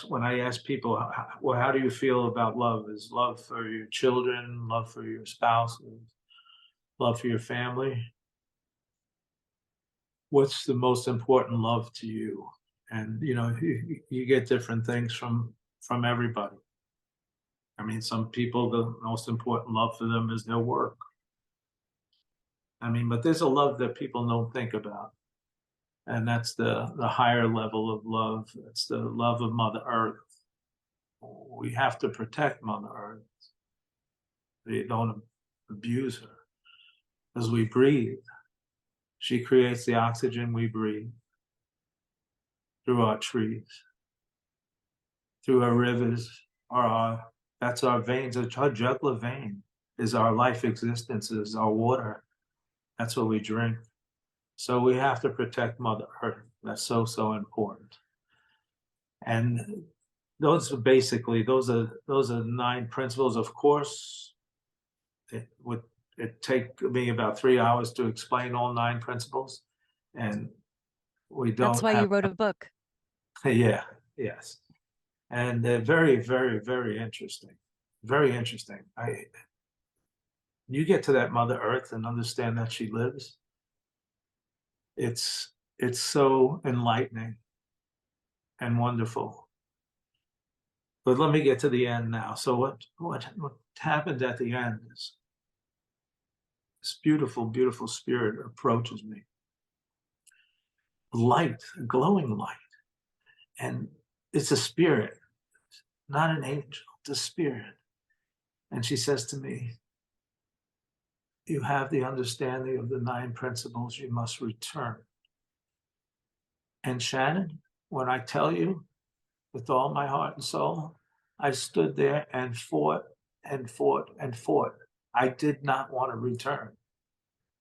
when I ask people, well, how do you feel about love? Is love for your children, love for your spouse, love for your family? What's the most important love to you? And you get different things from everybody. I mean, some people, the most important love for them is their work. I mean, but there's a love that people don't think about. And that's the higher level of love. It's the love of Mother Earth. We have to protect Mother Earth. We don't abuse her. As we breathe, she creates the oxygen we breathe through our trees, through our rivers, that's our veins. Our jugular vein is our life existence, is our water. That's what we drink. So we have to protect Mother Earth. That's so, so important. And those are those are 9 principles. Of course, it would take me about 3 hours to explain all 9 principles, and we That's don't why have. you wrote a book. Yeah, yes, and they're very, very, very interesting. Very interesting. You get to that Mother Earth and understand that she lives. It's so enlightening and wonderful. But let me get to the end now. So what happened at the end is this beautiful, beautiful spirit approaches me. Light, a glowing light. And it's a spirit, not an angel, it's a spirit. And she says to me, you have the understanding of the 9 principles, you must return. And Shannon, when I tell you with all my heart and soul, I stood there and fought and fought and fought. I did not want to return.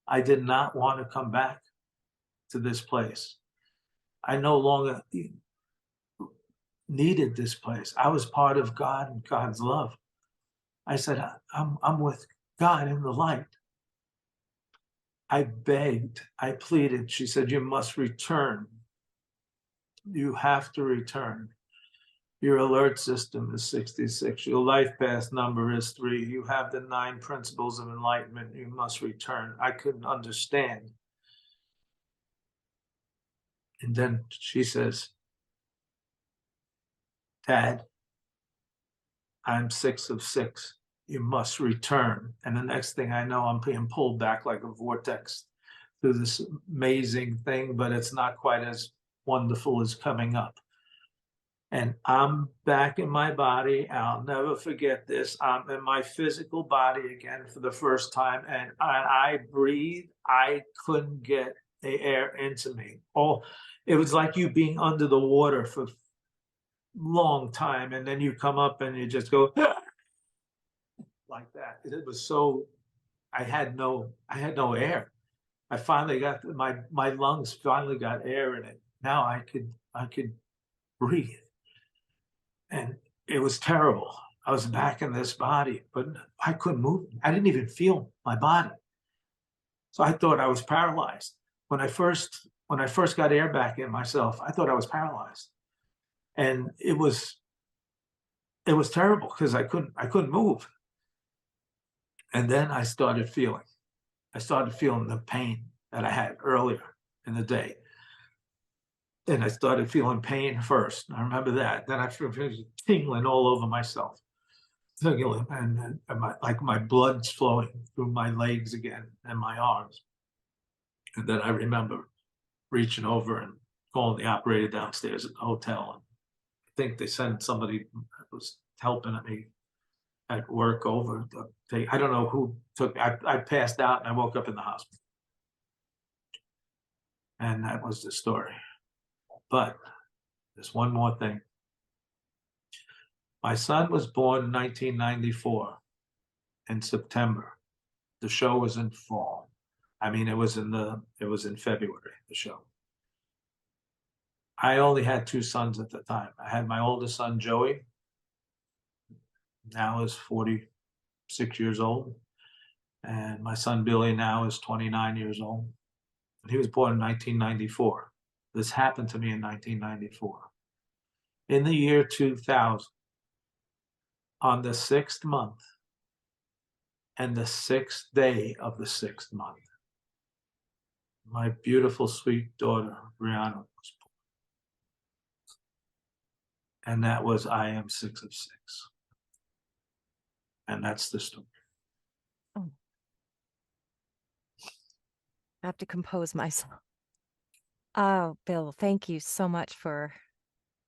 I did not want to come back to this place. I no longer needed this place. I was part of God and God's love. I said, I'm with God in the light. I begged, I pleaded. She said, you must return. You have to return. Your alert system is 66. Your life path number is 3. You have the 9 principles of enlightenment. You must return. I couldn't understand. And then she says, Dad, I'm 6 of 6. You must return. And the next thing I know, I'm being pulled back like a vortex through this amazing thing, but it's not quite as wonderful as coming up. And I'm back in my body. I'll never forget this. I'm in my physical body again for the first time. And I breathe. I couldn't get the air into me. Oh, it was like you being under the water for a long time. And then you come up and you just go like that. It was so, I had no air. I finally got my lungs finally got air in it. Now I could breathe. And it was terrible. I was back in this body, but I couldn't move. I didn't even feel my body. So I thought I was paralyzed. When I first got air back in myself, I thought I was paralyzed. And it was terrible because I couldn't move. And then I started feeling the pain that I had earlier in the day. And I started feeling pain first. I remember that. Then I feel tingling all over myself. Tingling, and my blood's flowing through my legs again and my arms. And then I remember reaching over and calling the operator downstairs at the hotel. And I think they sent somebody that was helping me. at work over the thing. I don't know who took me. I passed out and I woke up in the hospital. And that was the story. But there's one more thing. My son was born in 1994 in September. The show was in fall. I mean, it was in February, the show. I only had two sons at the time. I had my oldest son, Joey, now is 46 years old. And my son, Billy, now is 29 years old. He was born in 1994. This happened to me in 1994. In the year 2000, on the sixth month and the sixth day of the sixth month, my beautiful, sweet daughter, Brianna, was born. And that was I am 6 of 6. And that's the story. Oh, I have to compose myself. Oh, Bill, thank you so much for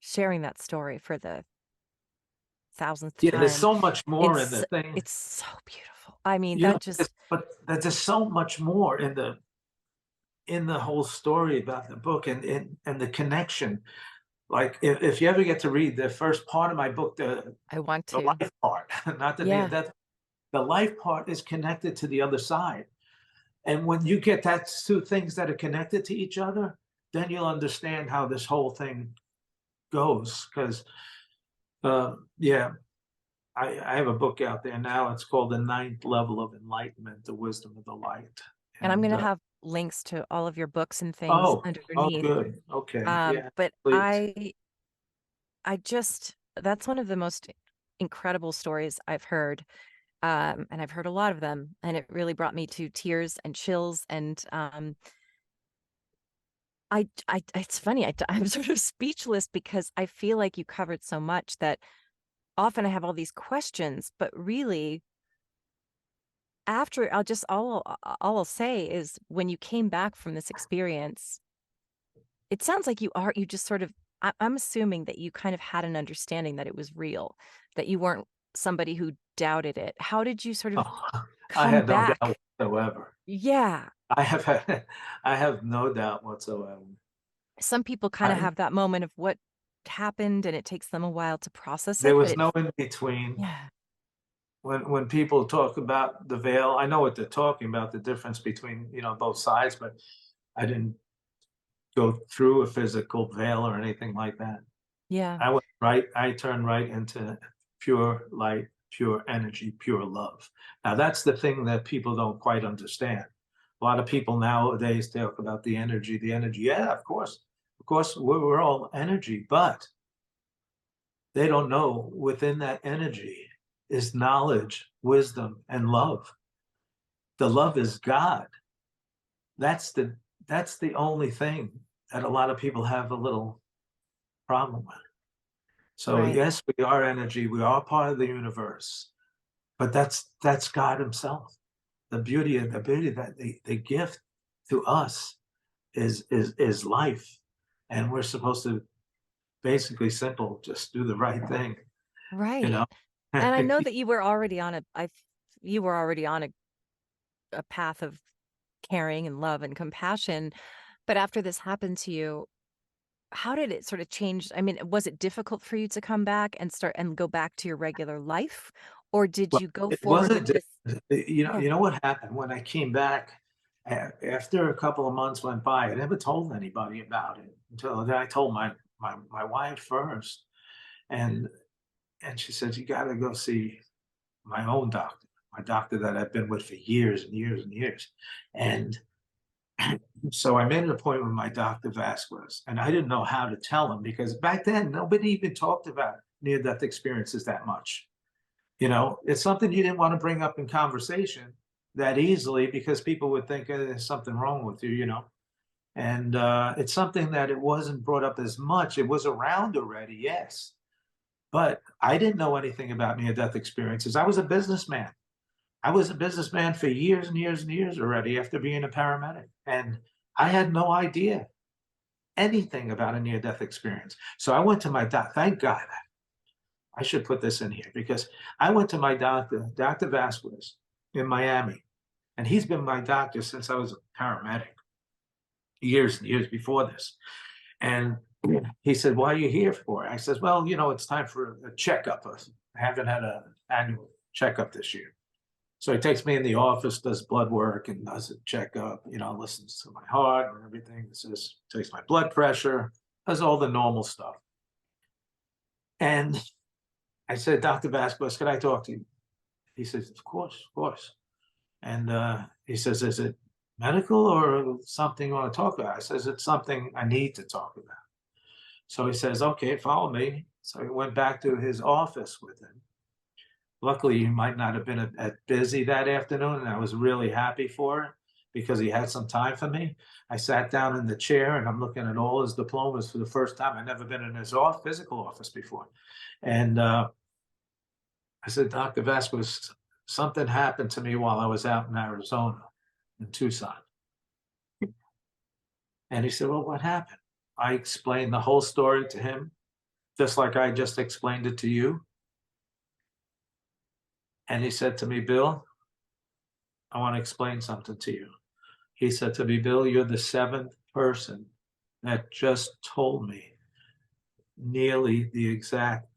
sharing that story for the thousandth Yeah, there's time. so much more in It's the thing. it's so beautiful. I mean, You know, that just but there's so much more in the whole story about the book and the connection. Like if you ever get to read the first part of my book, I want the to. life part, not the near Yeah. death, the life part is connected to the other side. And when you get that two things that are connected to each other, then you'll understand how this whole thing goes. Because yeah, I have a book out there now. It's called The Ninth Level of Enlightenment, The Wisdom of the Light. And I'm And gonna have links to all of your books and things oh, oh, underneath. good. Okay. Yeah, But please. I just that's one of the most incredible stories I've heard. And I've heard a lot of them, and it really brought me to tears and chills. And it's funny. I'm sort of speechless because I feel like you covered so much that often I have all these questions, but really, after all I'll say is when you came back from this experience, it sounds like you just sort of I'm assuming that you kind of had an understanding that it was real, that you weren't somebody who doubted it. How did you sort of Oh, I come had no doubt back? whatsoever. Yeah. I have had, I have no doubt whatsoever. Some people kind of I, have that moment of what happened and it takes them a while to process there it, but was no in between. yeah. When people talk about the veil, I know what they're talking about, the difference between, both sides, but I didn't go through a physical veil or anything like that. Yeah. I turned right into pure light, pure energy, pure love. Now that's the thing that people don't quite understand. A lot of people nowadays talk about the energy, the energy. Yeah, of course, we're all energy, but they don't know within that energy is knowledge, wisdom, and love. The love is God. That's the that's the only thing that a lot of people have a little problem with. So Right. yes, we are energy, we are part of the universe, but that's God Himself. The beauty that the gift to us is life. And we're supposed to basically simple, just do the right thing, you Right. know. And I know that you were already on you were already on a path of caring and love and compassion, but after this happened to you, how did it sort of change? I mean, was it difficult for you to come back and start and go back to your regular life? Or did Well, you go it forward with wasn't this? you Yeah. know what happened when I came back after a couple of months went by. I never told anybody about it until then I told my wife first, and she said you got to go see my own doctor, my doctor that I've been with for years and years and years, and so I made an appointment with my doctor Vasquez, and I didn't know how to tell him because back then nobody even talked about near death experiences that much. It's something you didn't want to bring up in conversation that easily because people would think there's something wrong with you. And it's something that it wasn't brought up as much. It was around already, yes. But I didn't know anything about near death experiences. I was a businessman. I was a businessman for years and years and years already after being a paramedic. And I had no idea anything about a near death experience. So I went to my doc. Thank God I should put this in here because I went to my doctor, Dr. Vasquez, in Miami, and he's been my doctor since I was a paramedic, years and years before this. And he said, "Why are you here for?" I says, "Well, it's time for a checkup. I haven't had an annual checkup this year." So he takes me in the office, does blood work, and does a checkup, listens to my heart and everything. Says, takes my blood pressure, does all the normal stuff. And I said, "Dr. Vasquez, can I talk to you?" He says, "Of course, of course." And he says, "Is it medical or something you want to talk about?" I says, "It's something I need to talk about." So he says, "Okay, follow me." So he went back to his office with him. Luckily, he might not have been busy that afternoon, and I was really happy for it because he had some time for me. I sat down in the chair, and I'm looking at all his diplomas for the first time. I'd never been in his physical office before. And I said, "Dr. Vasquez, something happened to me while I was out in Arizona, in Tucson." And he said, "Well, what happened?" I explained the whole story to him, just like I just explained it to you. And he said to me, "Bill, I want to explain something to you." He said to me, "Bill, you're the seventh person that just told me nearly the exact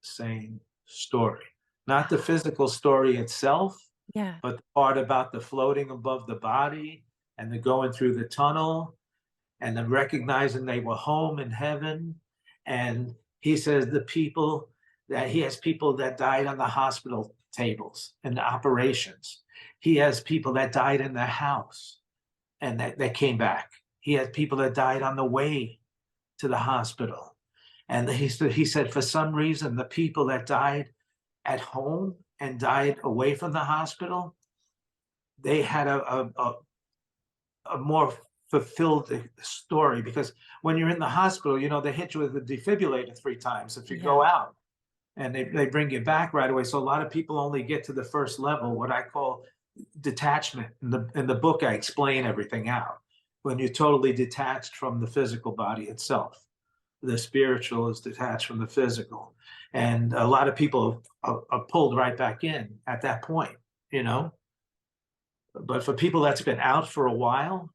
same story. Not the physical story itself, Yeah. but the part about the floating above the body and the going through the tunnel and then recognizing they were home in heaven." And he says he has people that died on the hospital tables and the operations. He has people that died in their house and that came back. He had people that died on the way to the hospital. And he said, for some reason, the people that died at home and died away from the hospital, they had a more fulfilled story because when you're in the hospital, they hit you with a defibrillator 3 times if you Yeah. go out, and they bring you back right away. So a lot of people only get to the first level, what I call detachment. In the book, I explain everything out. When you're totally detached from the physical body itself, the spiritual is detached from the physical, and a lot of people are pulled right back in at that point, you know. But for people that's been out for a while,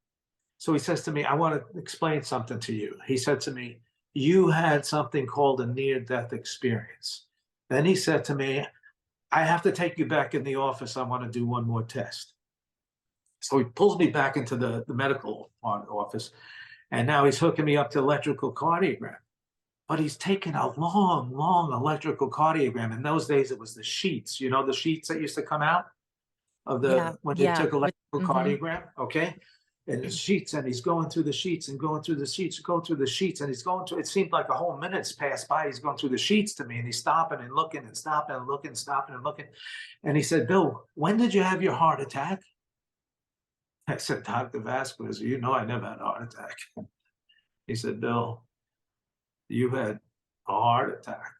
so he says to me, "I want to explain something to you." He said to me, "You had something called a near death experience." Then he said to me, "I have to take you back in the office. I want to do one more test." So he pulls me back into the medical office, and now he's hooking me up to electrical cardiogram. But he's taken a long, long electrical cardiogram. In those days, it was the sheets, the sheets that used to come out of Yeah. when they Yeah. took With electrical mhm. cardiogram, okay? And the sheets, and he's going through the sheets and going through the sheets, going through the sheets, and he's going through. It seemed like a whole minute's passed by. He's going through the sheets to me, and he's stopping and looking and stopping and looking, stopping and looking. And he said, "Bill, when did you have your heart attack?" I said, "Dr. Vasquez, I never had a heart attack." He said, "Bill, you had a heart attack."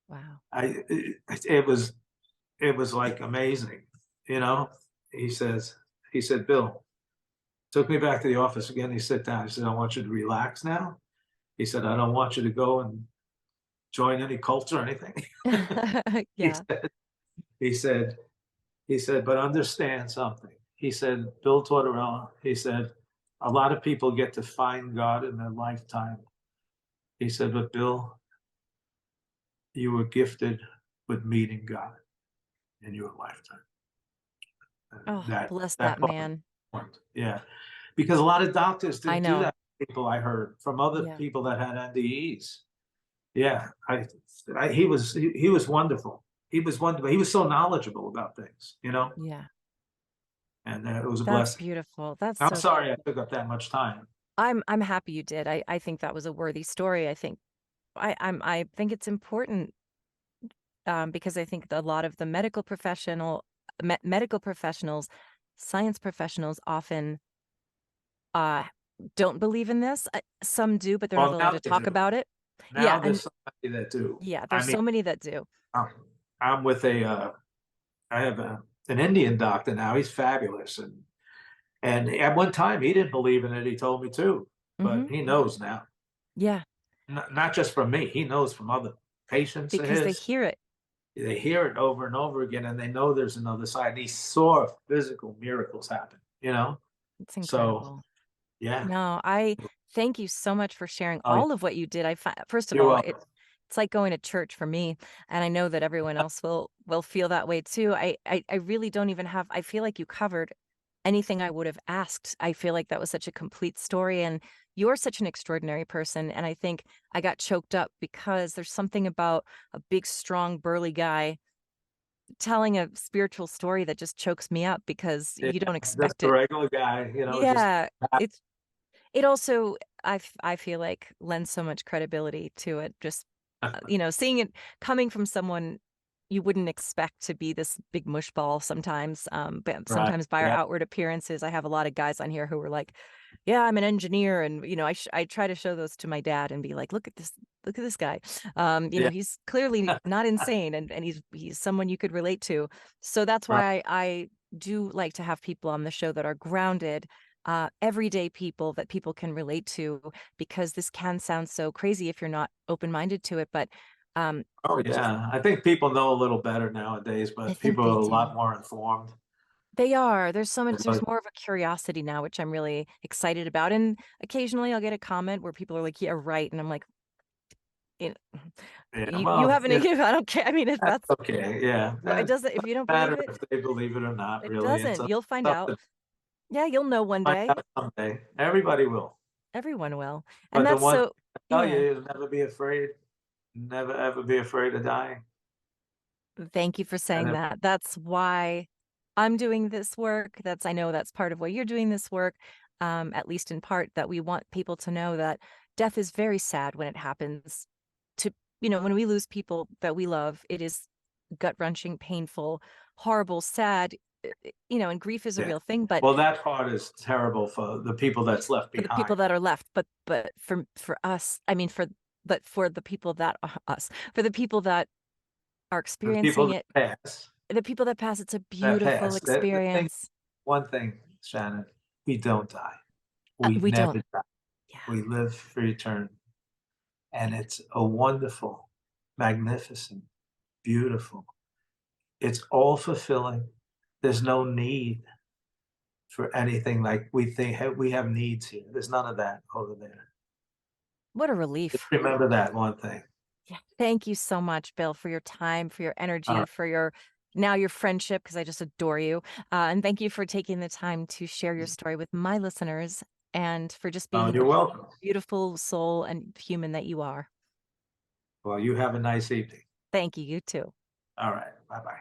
Wow. It was like amazing, you know. He says, he said, "Bill," took me back to the office again. He sat down. He said, "I want you to relax now." He said, "I don't want you to go and join any cults or anything." he Yeah. said, he said, he said, "But understand something." He said, "Bill Tortorella," he said, "a lot of people get to find God in their lifetime." He said, "But Bill, you were gifted with meeting God in your lifetime." Oh, That bless that that part, man. yeah, because a lot of doctors I didn't do know. that. People I heard from other Yeah. people that had NDEs. Yeah, he was wonderful. He was wonderful. He was so knowledgeable about things, Yeah. and it was a That's blessing. beautiful. That's I'm so sorry I took up that much time. I'm happy you did. I think that was a worthy story. I think it's important, because I think a lot of the medical professionals, science professionals often, uh, don't believe in this. Some do, but they're not Well, allowed now to they talk do. about it. Yeah, Now and there's somebody that do. yeah, I there's mean, so many that do. I'm I'm with I have an Indian doctor now. He's fabulous, and at one time he didn't believe in it. He told me too, but Mhm. he knows now. Yeah. Not just from me. He knows from other. patients of because they his, hear it. they hear it over and over again, and they know there's another side. He saw physical miracles happen, you know? It's So, incredible. yeah. No, I thank you so much for sharing Oh, all of what you did. First of you're all, welcome. it's like going to church for me, and I know that everyone else will feel that way too. I really don't even have I feel like you covered anything I would have asked. I feel like that was such a complete story, and you're such an extraordinary person, and I think I got choked up because there's something about a big, strong, burly guy telling a spiritual story that just chokes me up because Yeah, you don't just expect a it. regular guy, just Yeah, it's it also, I feel like, lends so much credibility to it, just, seeing it coming from someone you wouldn't expect to be this big mush ball sometimes, but right. sometimes by our Yeah, outward appearances, I have a lot of guys on here who were like, "Yeah, I'm an engineer," and, I try to show those to my dad and be like, look at this guy." yeah. He's clearly not insane, and he's someone you could relate to. So that's Right. why I do like to have people on the show that are grounded, everyday people that people can relate to, because this can sound so crazy if you're not open-minded to it, but Oh, just yeah. I think people know a little better nowadays, I but think people are they a lot do. more informed. They are. They There's really- more of a curiosity now, which I'm really excited about. And occasionally I'll get a comment where people are like, "Yeah, right." And I'm like, "You Yeah, you well, haven't I don't care. I mean, if that's that's okay. Yeah, it that doesn't if you don't matter believe it, if they believe it or not, it really. doesn't. You'll find Up out. to Yeah, you'll know one find day. out someday. Everybody will. Everyone will. And But the that's one thing so I tell you yeah. is never be afraid. Never ever be afraid of dying. Thank you for And saying if, that. That's why I'm doing this work. I know that's part of why you're doing this work, at least in part, that we want people to know that death is very sad when it happens to, when we lose people that we love, it is gut-wrenching, painful, horrible, sad, and grief is a yeah. real thing, but Well, that part is terrible for the people that's left for the behind. people that are left, but for us, I mean, for the people that are us, for the people that are For the people experiencing it, the people that pass, it's a that beautiful pass, the thing, experience. one thing, Shannon, we don't die. We We don't. never die. Yeah. We live for eternity. And it's a wonderful, magnificent, beautiful. It's all fulfilling. There's no need for anything like we think we have needs here. There's none of that over there. What a Just relief. remember that one thing. Yeah. Thank you so much, Bill, for your time, for your All energy, right. for your friendship, because I just adore you. And thank you for taking the time to share your story with my listeners and for just Oh, being you're the welcome. beautiful soul and human that you are. Well, you have a nice evening. Thank you. You too. All right. Bye bye.